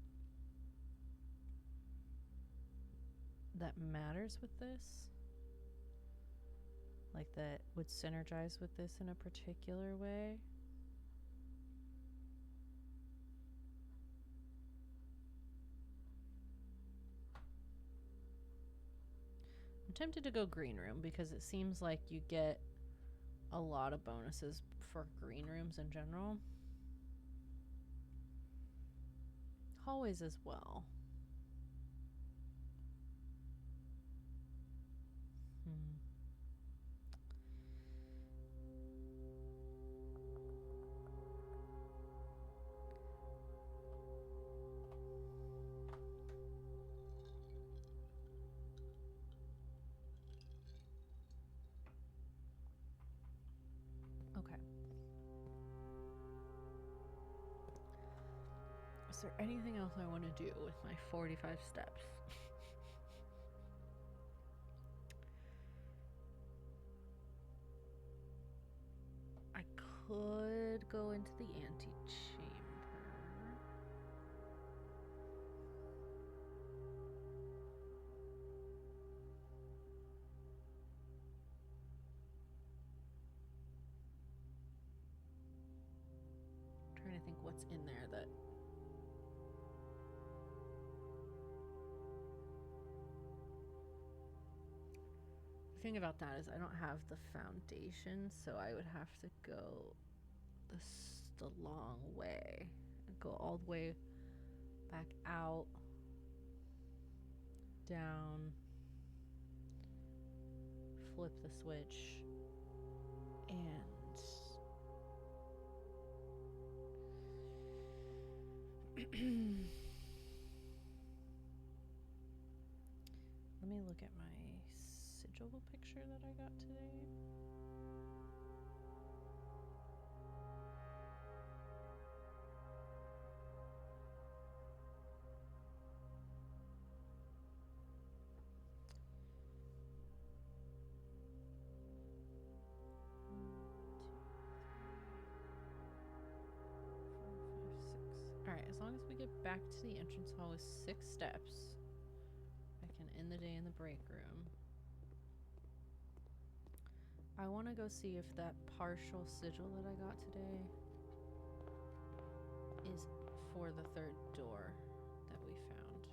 that matters with this. Like that would synergize with this in a particular way. I'm tempted to go green room because it seems like you get a lot of bonuses for green rooms in general. Hallways as well. Is there anything else I want to do with my 45 steps? I could go into the antechamber. I'm trying to think what's in there that the thing about that is I don't have the foundation, so I would have to go the long way and go all the way back out, down, flip the switch, and let me look at my sigil picture that I got today. Alright, as long as we get back to the entrance hall with 6 steps, I can end the day in the break room. I want to go see if that partial sigil that I got today is for the 3rd door that we found.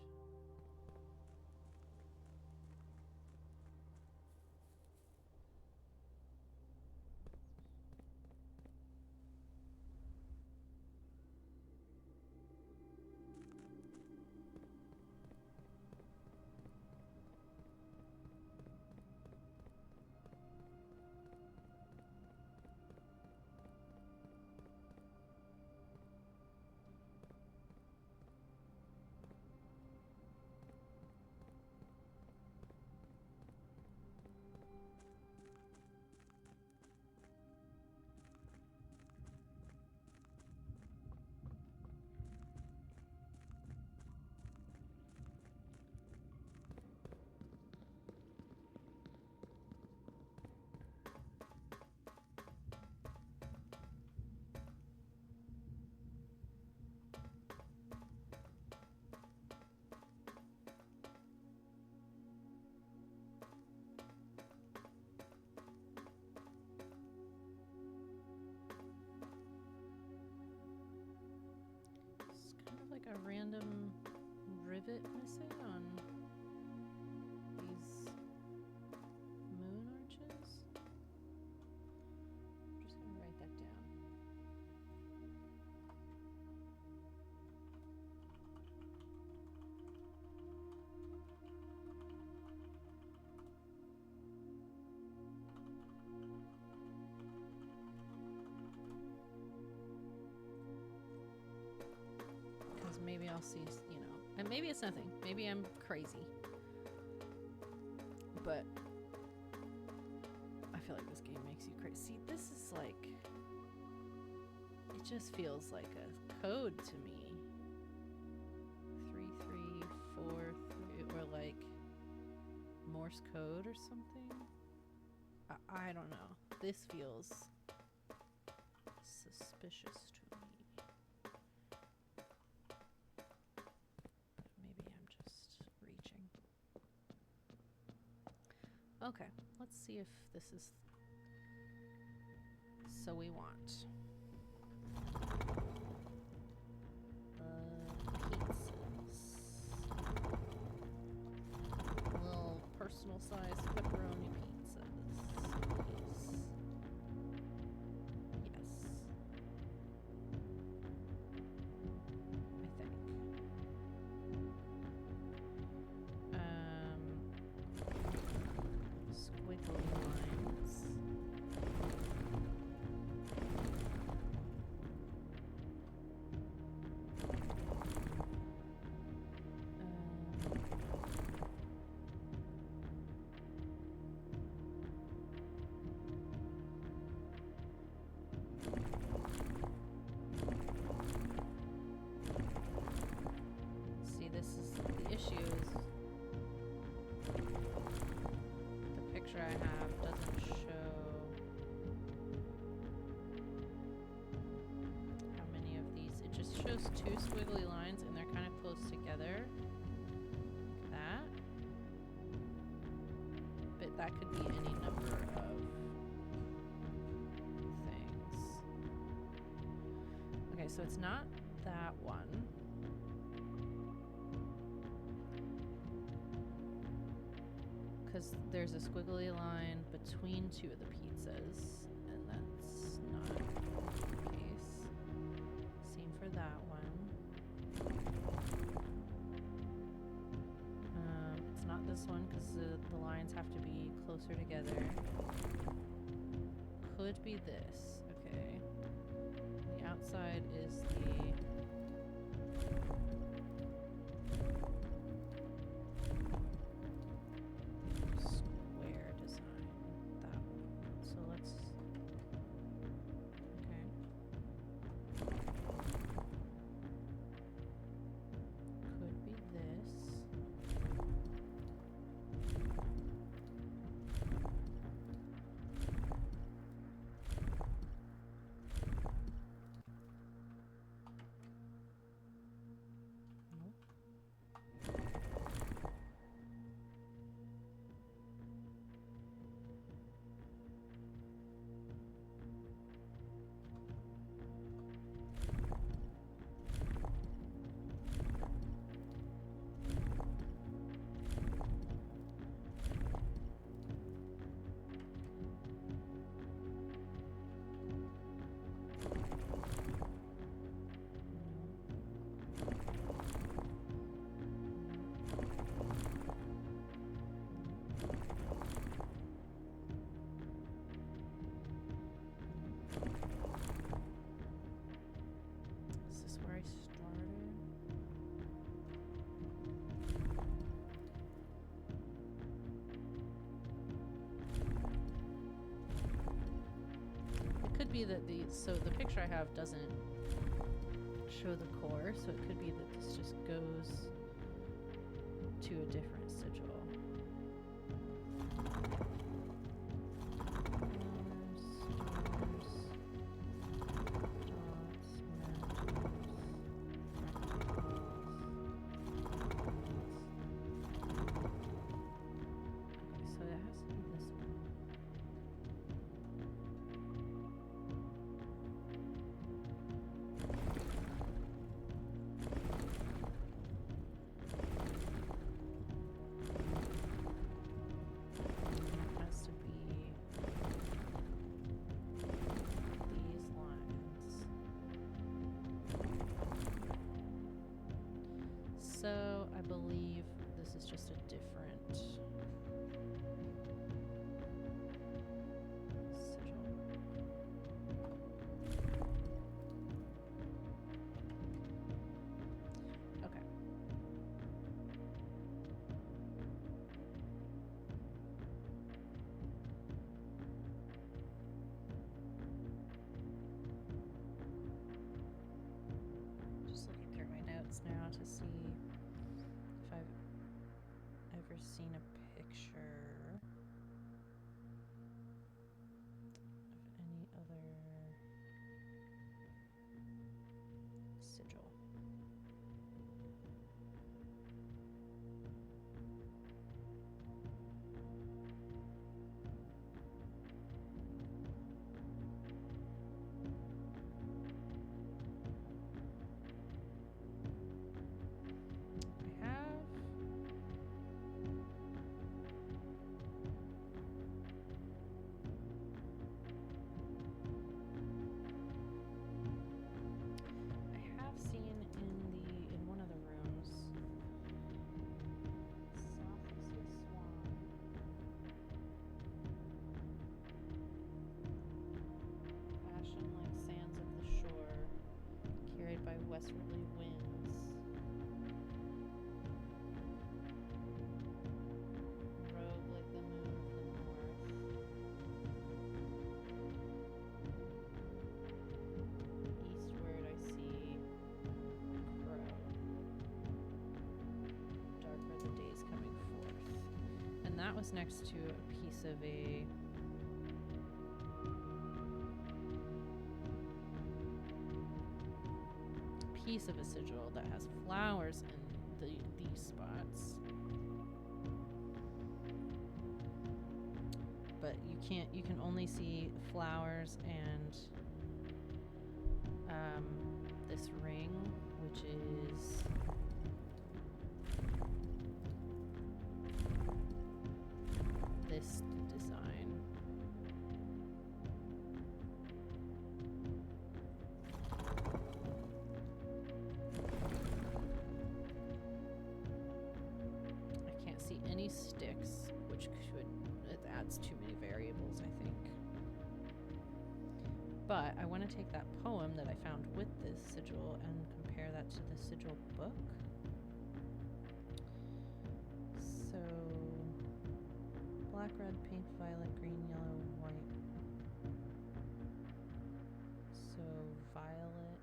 see, you know, and maybe it's nothing. Maybe I'm crazy. But I feel like this game makes you crazy. See, this is like, it just feels like a code to me. 3343, or like Morse code or something. I don't know. This feels suspicious to me. Maybe I'm just reaching. Okay, let's see if this is so we want. Pizzas. Little personal size pepperoni pizzas. Please. Yes. I think. Squiggly lines. See, this is the issue is the picture I have doesn't show how many of these. It just shows 2 squiggly lines and they're kind of close together. Like that. But that could be any number of things. Okay, so it's not that one. Because there's a squiggly line between 2 of the pizzas, and that's not the case. Same for that one. It's not this one because the lines have to be closer together. Could be this. Okay. The outside is the square design. That one. So let's. Okay. Could be this. Nope. Is this where I started? It could be that the picture I have doesn't show the core, so it could be that this just goes to a different sigil. So it has to be this one. ever seen a picture of any other sigil. I have seen in one of the rooms south of Swiss Swan. Ashen like sands of the shore, carried by westwardly winds. Robe like the moon of the north. Eastward I see crow. Darker the days coming forth. And that was next to a piece of a sigil that has flowers in these spots. But you can only see flowers and this ring, which is this design. I can't see any sticks, which it adds too many variables, I think. But I want to take that poem that I found with this sigil and compare that to the sigil book. So, black, red, pink, violet, green, yellow, white. So, violet.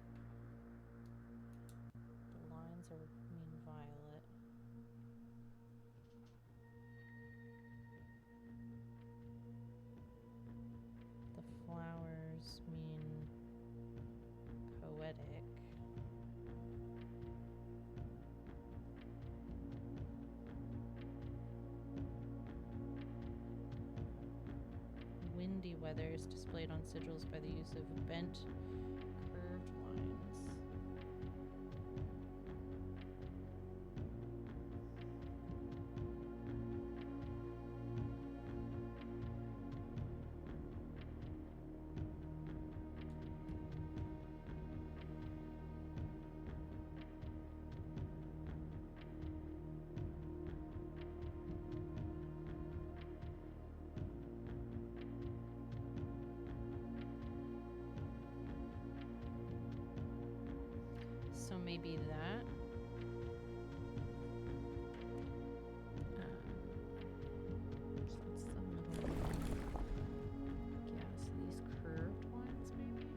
The lines mean violet. The flowers mean poetic. Windy weather is displayed on sigils by the use of bent, curved lines. So maybe that. So it's the middle one. Yeah, so these curved ones maybe.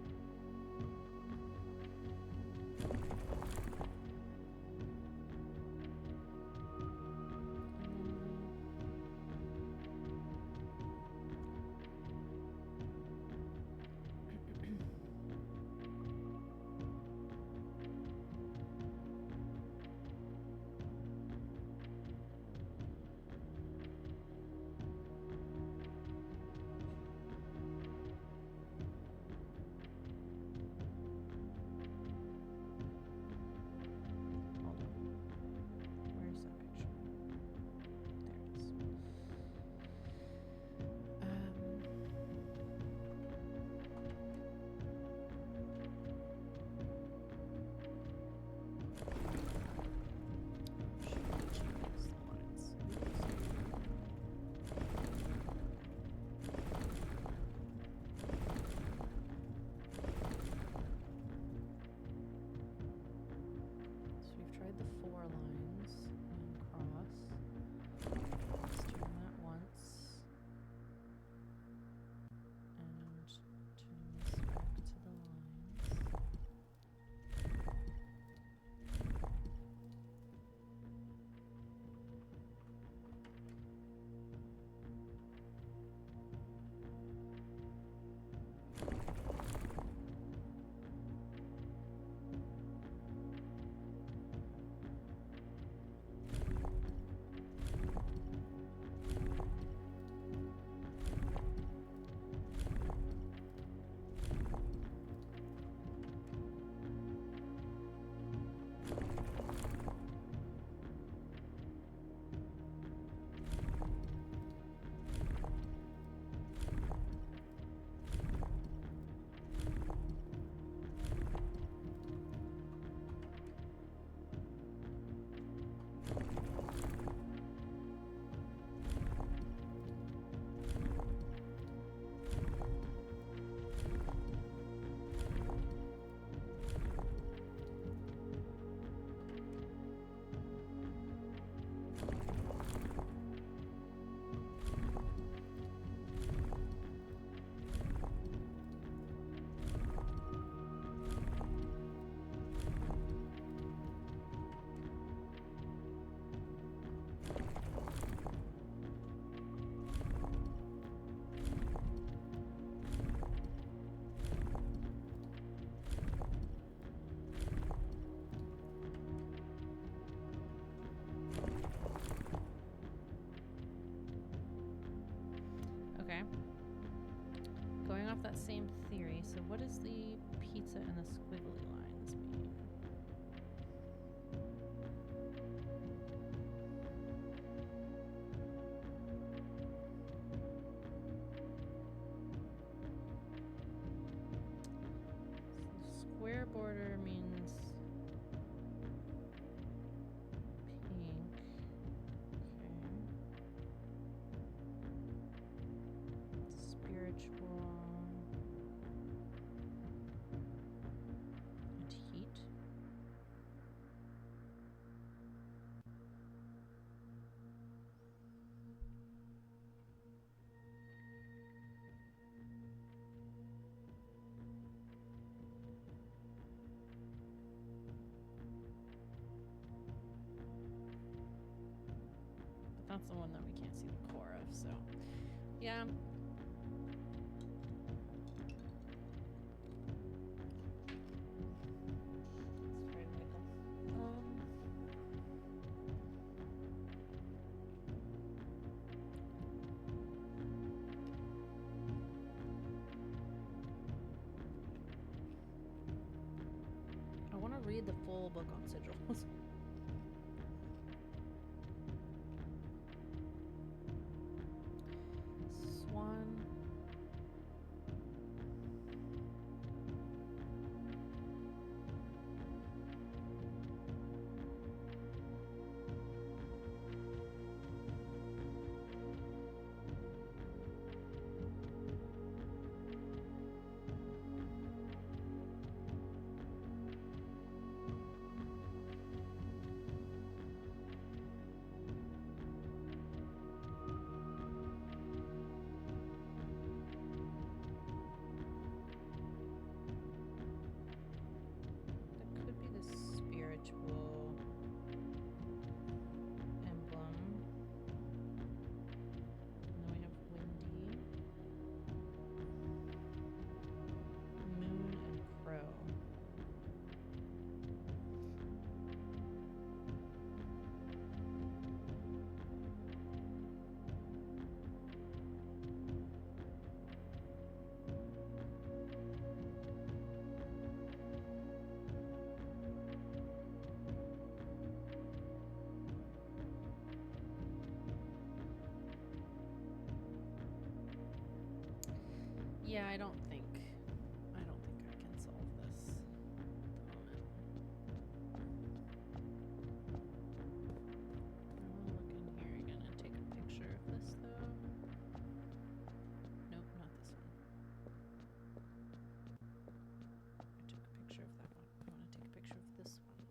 Okay. Going off that same theory, so what does the pizza and the squiggly lines mean? So square border means pink. Okay. Spiritual and heat. But that's the one that we can't see the core of, so yeah. Let's try Michael. I want to read the full book on sigils. Swan. That could be the spiritual emblem. And then we have windy, moon, and crow. Yeah, I don't think I can solve this at the moment. I'm gonna look in here again and take a picture of this though. Nope, not this one. I took a picture of that one. I want to take a picture of this one.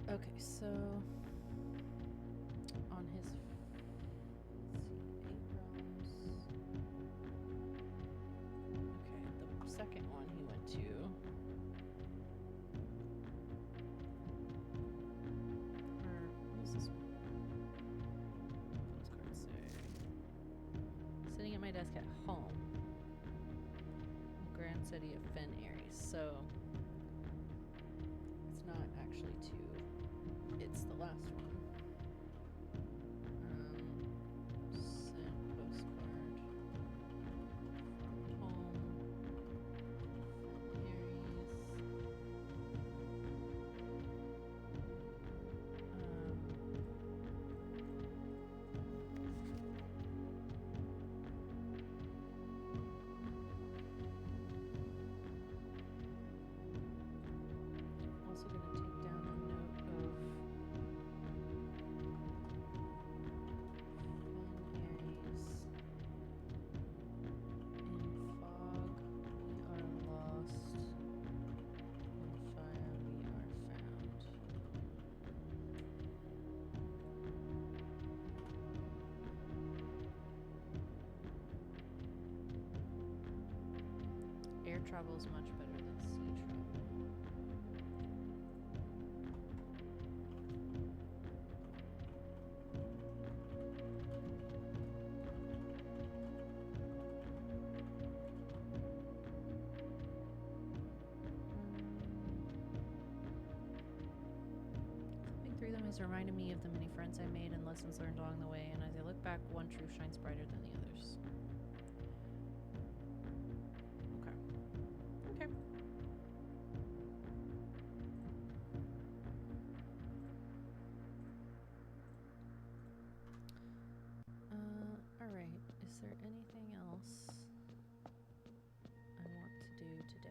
Okay, so on his, let's see, 8 realms. Okay, the second one he went to. Or what is this one? What does cards say? Sitting at my desk at home. Grand City of Fen Aries. So it's not actually two. It's the last one. Sent postcard from home. Aries. Also gonna take down a note of travel is much better than sea travel. Flipping through them has reminded me of the many friends I made and lessons learned along the way, and as I look back, one truth shines brighter than the others. Okay. Alright. Is there anything else I want to do today?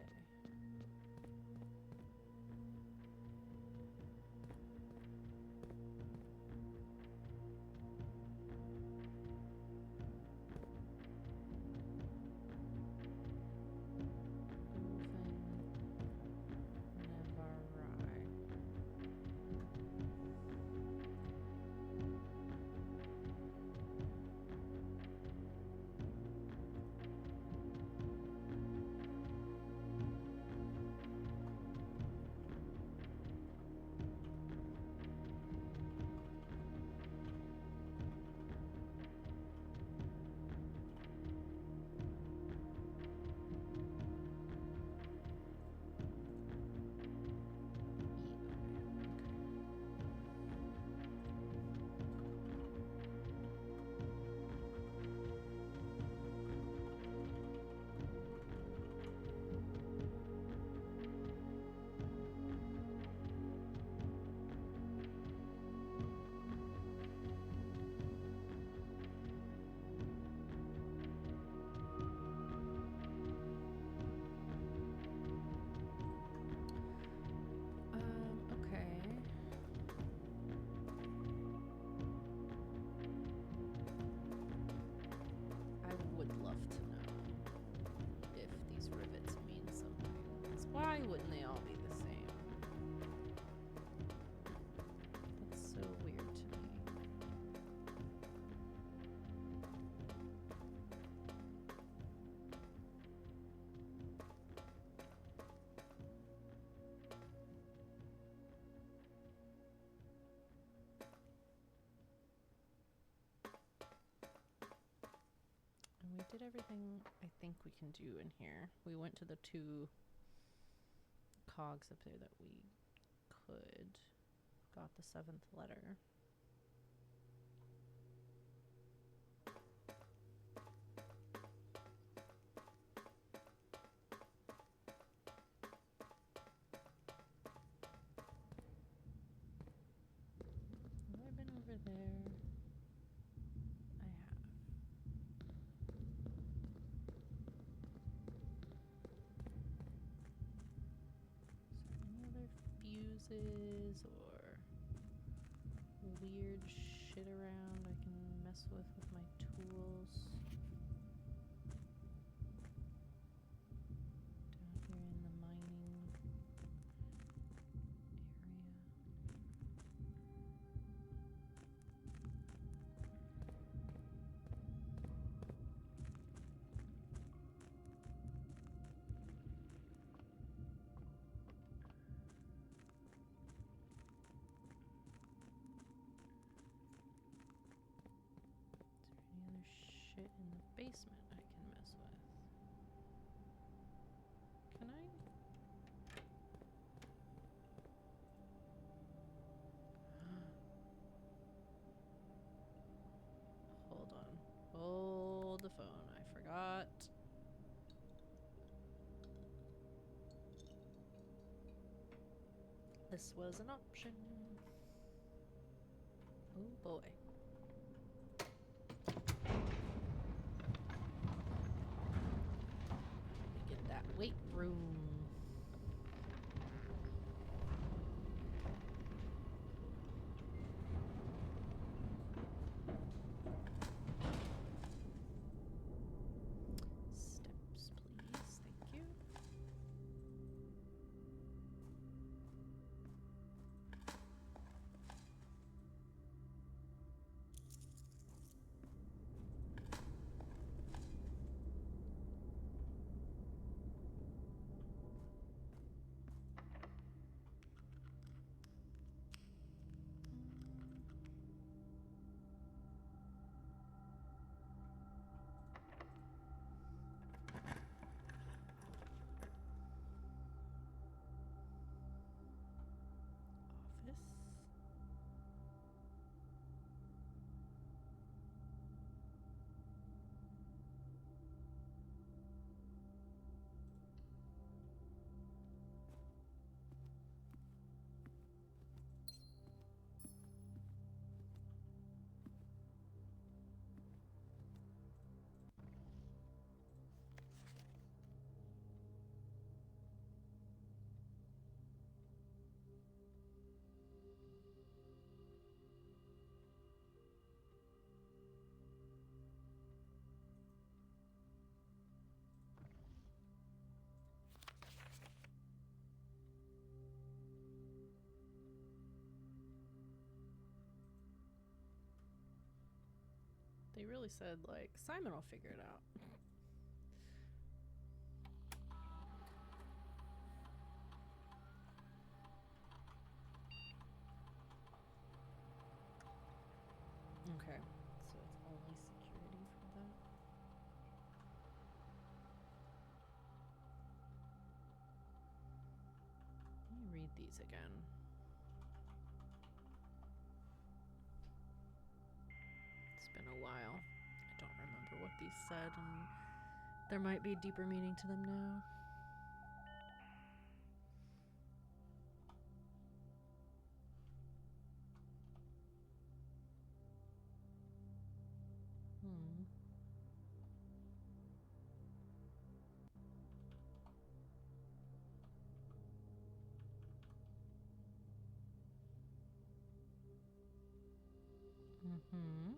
Why wouldn't they all be the same? That's so weird to me. And we did everything I think we can do in here. We went to the 2 cogs up there that we could. Got the 7th letter. Have I been over there? I have. Fuses or weird shit around I can mess with my tools. Down here in the mining shit in the basement I can mess with. Can I? Hold on. Hold the phone. I forgot. This was an option. Oh boy. Weight room. Steps, please. Thank you. They really said, like, Simon will figure it out. Okay, so it's only security for that. Let me read these again. It's been a while. I don't remember what these said, and there might be deeper meaning to them now. Mm-hmm.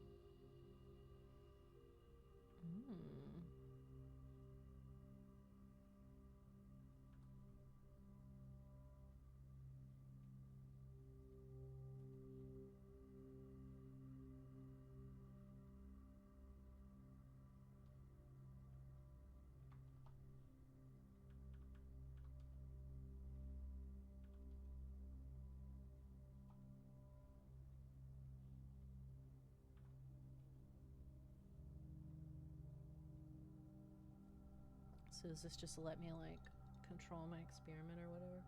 So is this just to let me, like, control my experiment or whatever?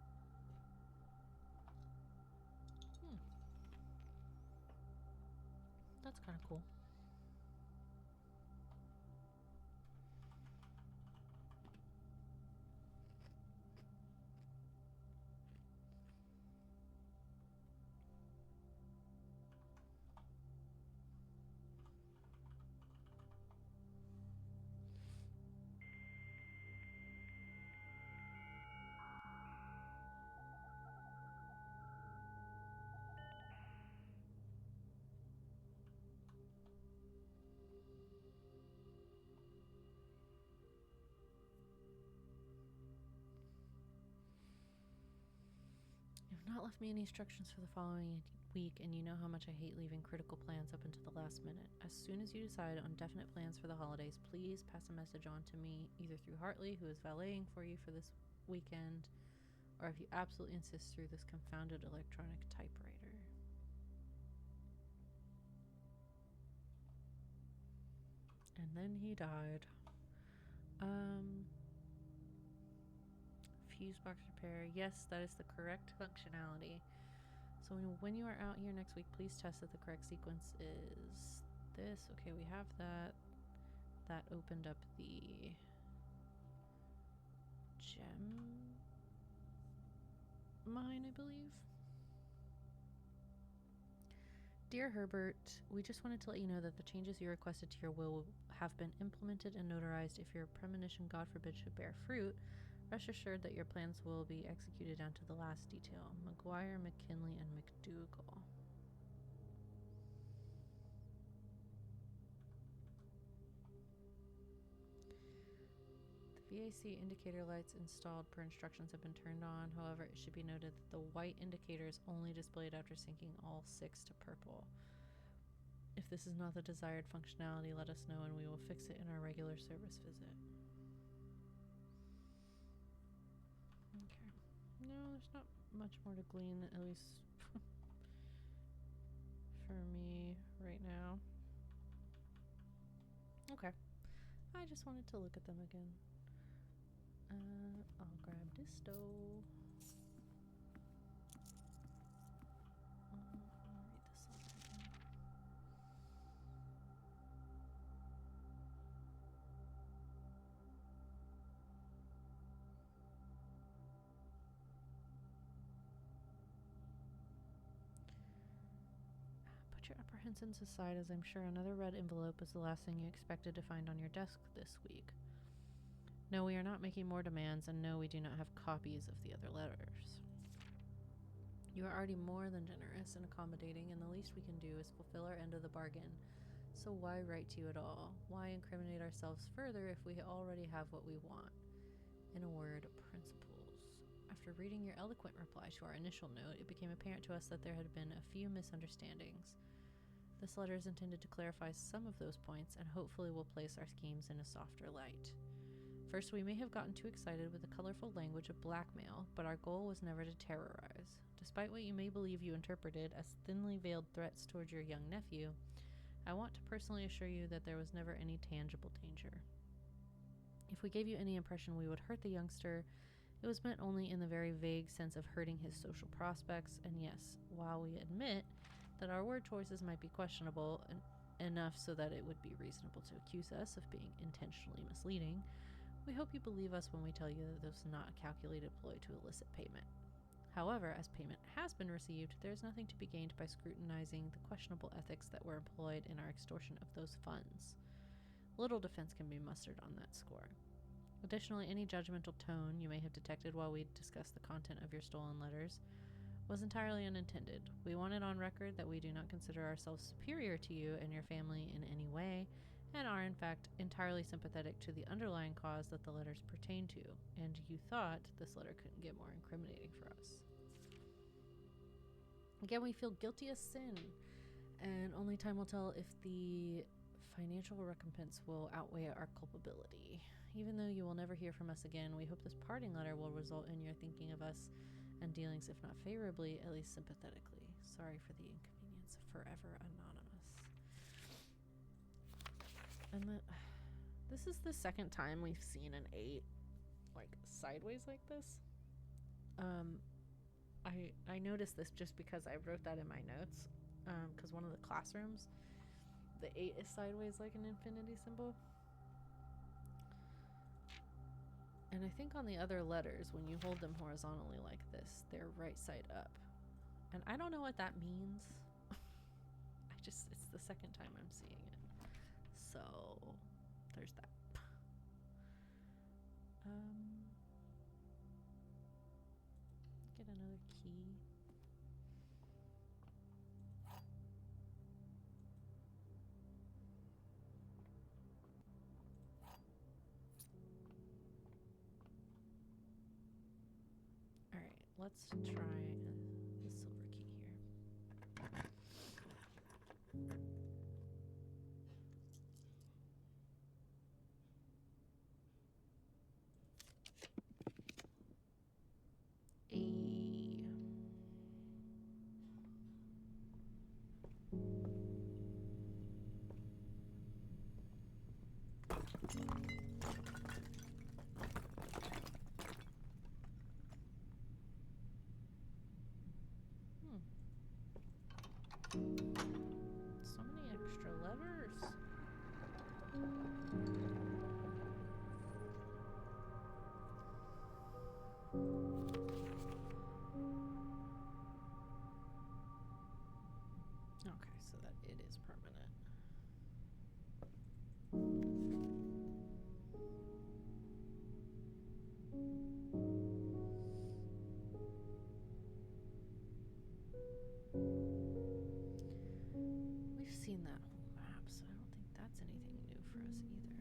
That's kind of cool. You've not left me any instructions for the following week, and you know how much I hate leaving critical plans up until the last minute. As soon as you decide on definite plans for the holidays, please pass a message on to me, either through Hartley, who is valeting for you for this weekend, or if you absolutely insist, through this confounded electronic typewriter. And then he died. Fuse box repair. Yes, that is the correct functionality. So when you are out here next week, please test that the correct sequence is this. Okay, we have that. That opened up the gem mine, I believe. Dear Herbert, we just wanted to let you know that the changes you requested to your will have been implemented and notarized. If your premonition, God forbid, should bear fruit, rest assured that your plans will be executed down to the last detail. McGuire, McKinley, and McDougal. The VAC indicator lights installed per instructions have been turned on. However, it should be noted that the white indicator is only displayed after syncing all 6 to purple. If this is not the desired functionality, let us know and we will fix it in our regular service visit. Okay. No, there's not much more to glean, at least for me right now. Okay. I just wanted to look at them again. I'll grab Disto. I'll read this letter again. Put your apprehensions aside, as I'm sure another red envelope is the last thing you expected to find on your desk this week. No, we are not making more demands, and no, we do not have copies of the other letters. You are already more than generous and accommodating, and the least we can do is fulfill our end of the bargain. So why write to you at all? Why incriminate ourselves further if we already have what we want? In a word, principles. After reading your eloquent reply to our initial note, it became apparent to us that there had been a few misunderstandings. This letter is intended to clarify some of those points and hopefully will place our schemes in a softer light. First, we may have gotten too excited with the colorful language of blackmail, but our goal was never to terrorize. Despite what you may believe you interpreted as thinly veiled threats towards your young nephew, I want to personally assure you that there was never any tangible danger. If we gave you any impression we would hurt the youngster, it was meant only in the very vague sense of hurting his social prospects, and yes, while we admit that our word choices might be questionable enough so that it would be reasonable to accuse us of being intentionally misleading, we hope you believe us when we tell you that this was not a calculated ploy to elicit payment. However, as payment has been received, there is nothing to be gained by scrutinizing the questionable ethics that were employed in our extortion of those funds. Little defense can be mustered on that score. Additionally, any judgmental tone you may have detected while we discussed the content of your stolen letters was entirely unintended. We want it on record that we do not consider ourselves superior to you and your family in any way, and are in fact entirely sympathetic to the underlying cause that the letters pertain to, and you thought this letter couldn't get more incriminating for us. Again, we feel guilty as sin, and only time will tell if the financial recompense will outweigh our culpability. Even though you will never hear from us again, we hope this parting letter will result in your thinking of us and dealings, if not favorably, at least sympathetically. Sorry for the inconvenience. Forever Anonymous. And this is the second time we've seen an 8 like sideways like this. I noticed this just because I wrote that in my notes, because one of the classrooms, the 8 is sideways like an infinity symbol. And I think on the other letters, when you hold them horizontally like this, they're right side up. And I don't know what that means. It's the second time I'm seeing it. So, there's that. Get another key. Alright, let's try the silver key here. So many extra levers. Okay, so that it is permanent. We've seen that whole map, so I don't think that's anything new for us either.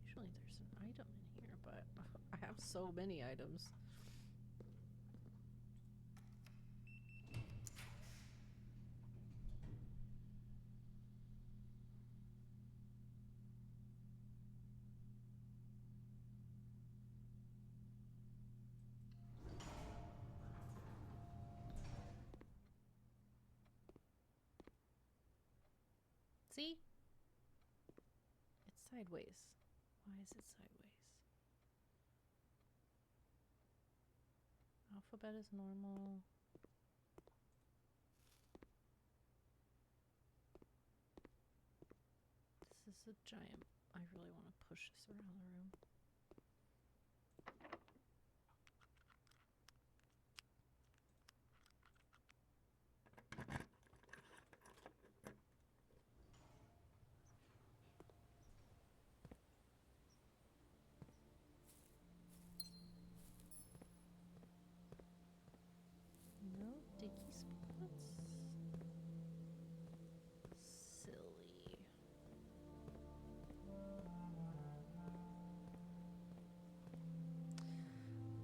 Usually there's an item in here, but I have so many items. See? It's sideways. Why is it sideways? Alphabet is normal. This is a giant. I really want to push this around the room.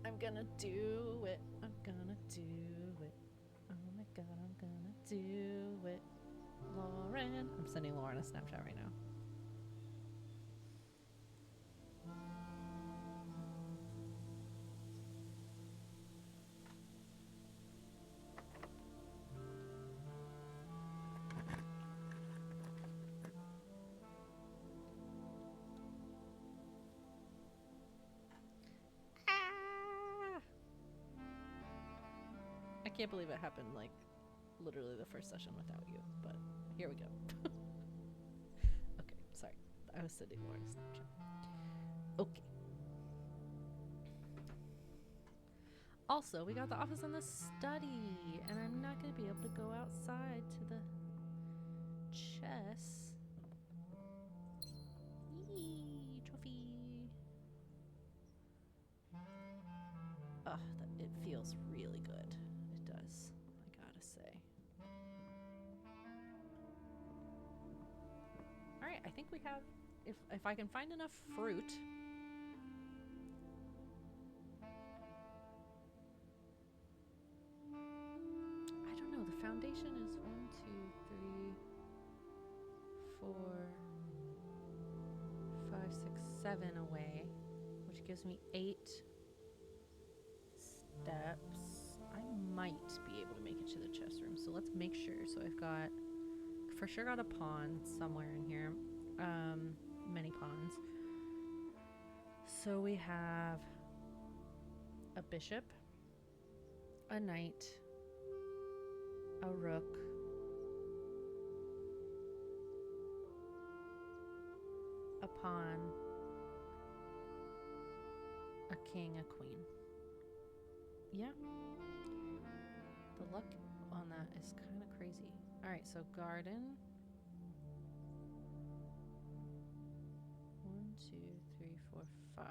I'm gonna do it. I'm gonna do it. Oh my god, I'm gonna do it. Lauren. I'm sending Lauren a Snapchat right now. I can't believe it happened like literally the first session without you, but here we go. Okay, sorry. I was sending Lauren a Snapchat. Okay. Also, we got the office and the study, and I'm not going to be able to go outside to the chess. Yee, trophy. Oh, it feels really good. It does, I gotta say. Alright, I think we have, if I can find enough fruit. I don't know, the foundation is 1, 2, 3, 4, 5, 6, 7 away, which gives me 8 steps. I might be able to make it to the chess room, so let's make sure. So I've got, for sure got a pawn somewhere in here. Many pawns. So we have a bishop, a knight, a rook, a pawn, a king, a queen. Yeah. The luck on that is kind of crazy. Alright, so garden. 1, 2, 3, 4, 5.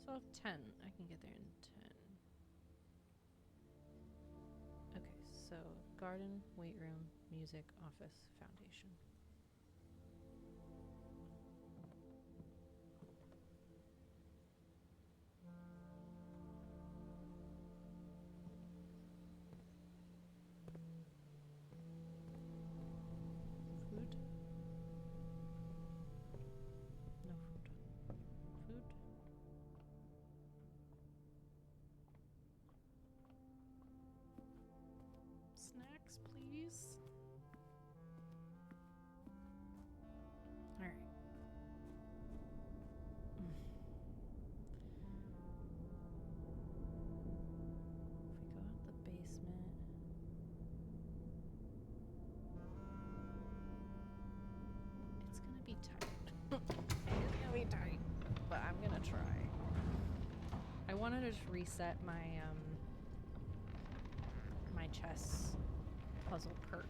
So I have 10. I can get there in 10. Okay, so garden, weight room, music, office, foundation. Food? No food. Food? Snacks, please. Alright. If we go out the basement. It's gonna be tight. It's gonna be tight. But I'm gonna try. I wanted to just reset my my chess puzzle perk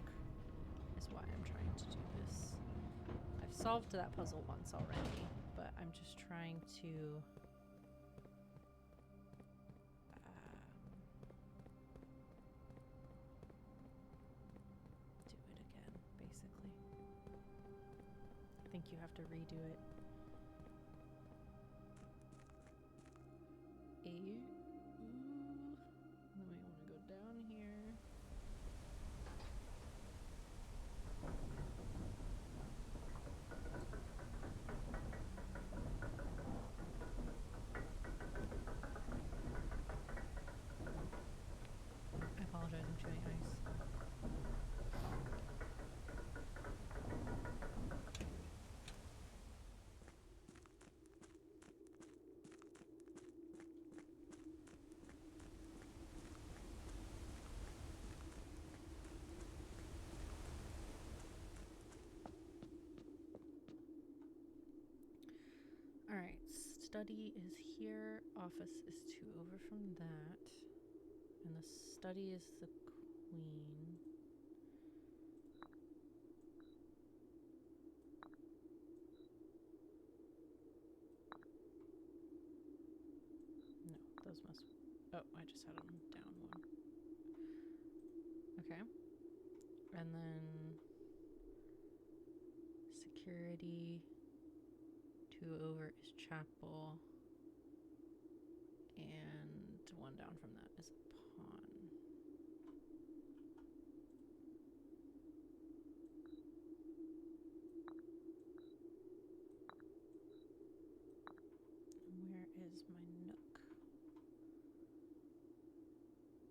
is why I'm trying to do this. I've solved that puzzle once already, but I'm just trying to do it again, basically. I think you have to redo it. Then we want to go down here. I apologize, I'm chewing ice. Alright, study is here, office is 2 over from that, and the study is the queen. No, those must, oh, I just had them down 1. Okay, and then security, 2 over is chapel. one down from that is a pawn. Where is my nook?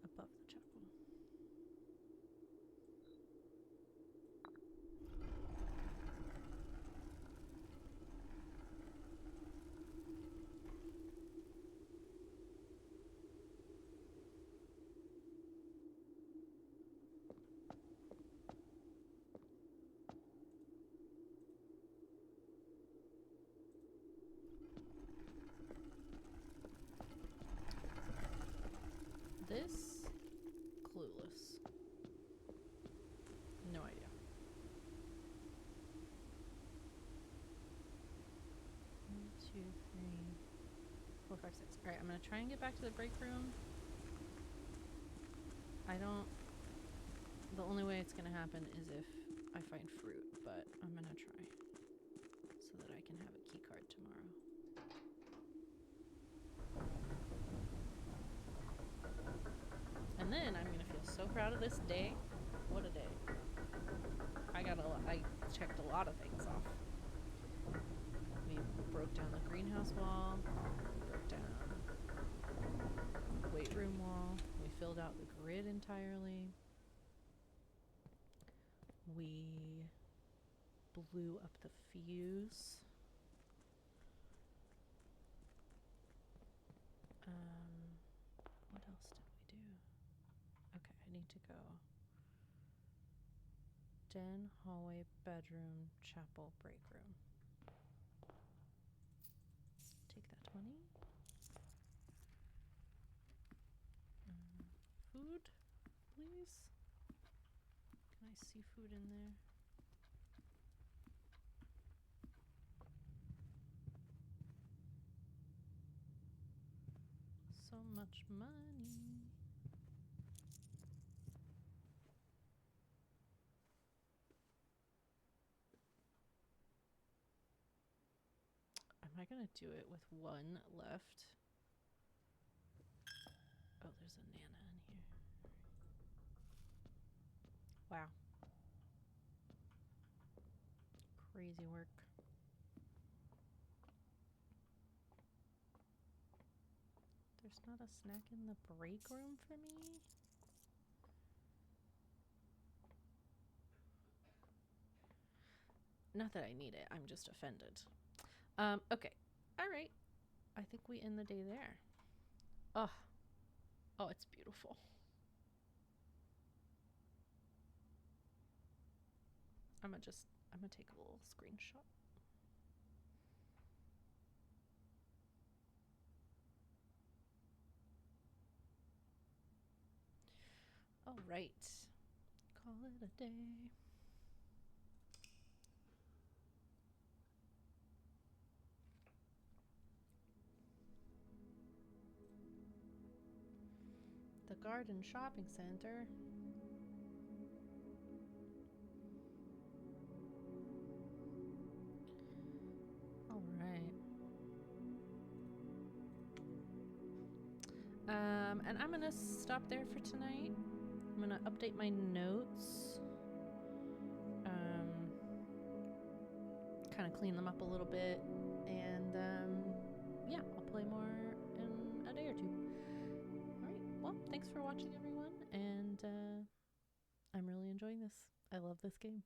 Above the chapel. This? Clueless. No idea. 1, 2, 3, 4, 5, 6. Alright, I'm gonna try and get back to the break room. The only way it's gonna happen is if I find fruit, but I'm gonna try so that I can have a key card tomorrow. And then I'm gonna feel so proud of this day. What a day. I checked a lot of things off. We broke down the greenhouse wall, broke down the weight room wall, we filled out the grid entirely. We blew up the fuse. What else did we do? Okay, I need to go. Den, hallway, bedroom, chapel, break room. Take that 20. Food, please? Can I see food in there? So much money. Am I gonna do it with one left? Oh, there's a Nana in here. Wow. Crazy work. There's not a snack in the break room for me? Not that I need it, I'm just offended. Okay. Alright. I think we end the day there. Oh. Oh, it's beautiful. I'm gonna take a little screenshot. All right. Call it a day. The Garden Shopping Center. All right. And I'm gonna stop there for tonight. I'm gonna update my notes. Kind of clean them up a little bit, and yeah, I'll play more in a day or two. All right. Well, thanks for watching, everyone, and I'm really enjoying this. I love this game.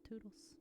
Toodles.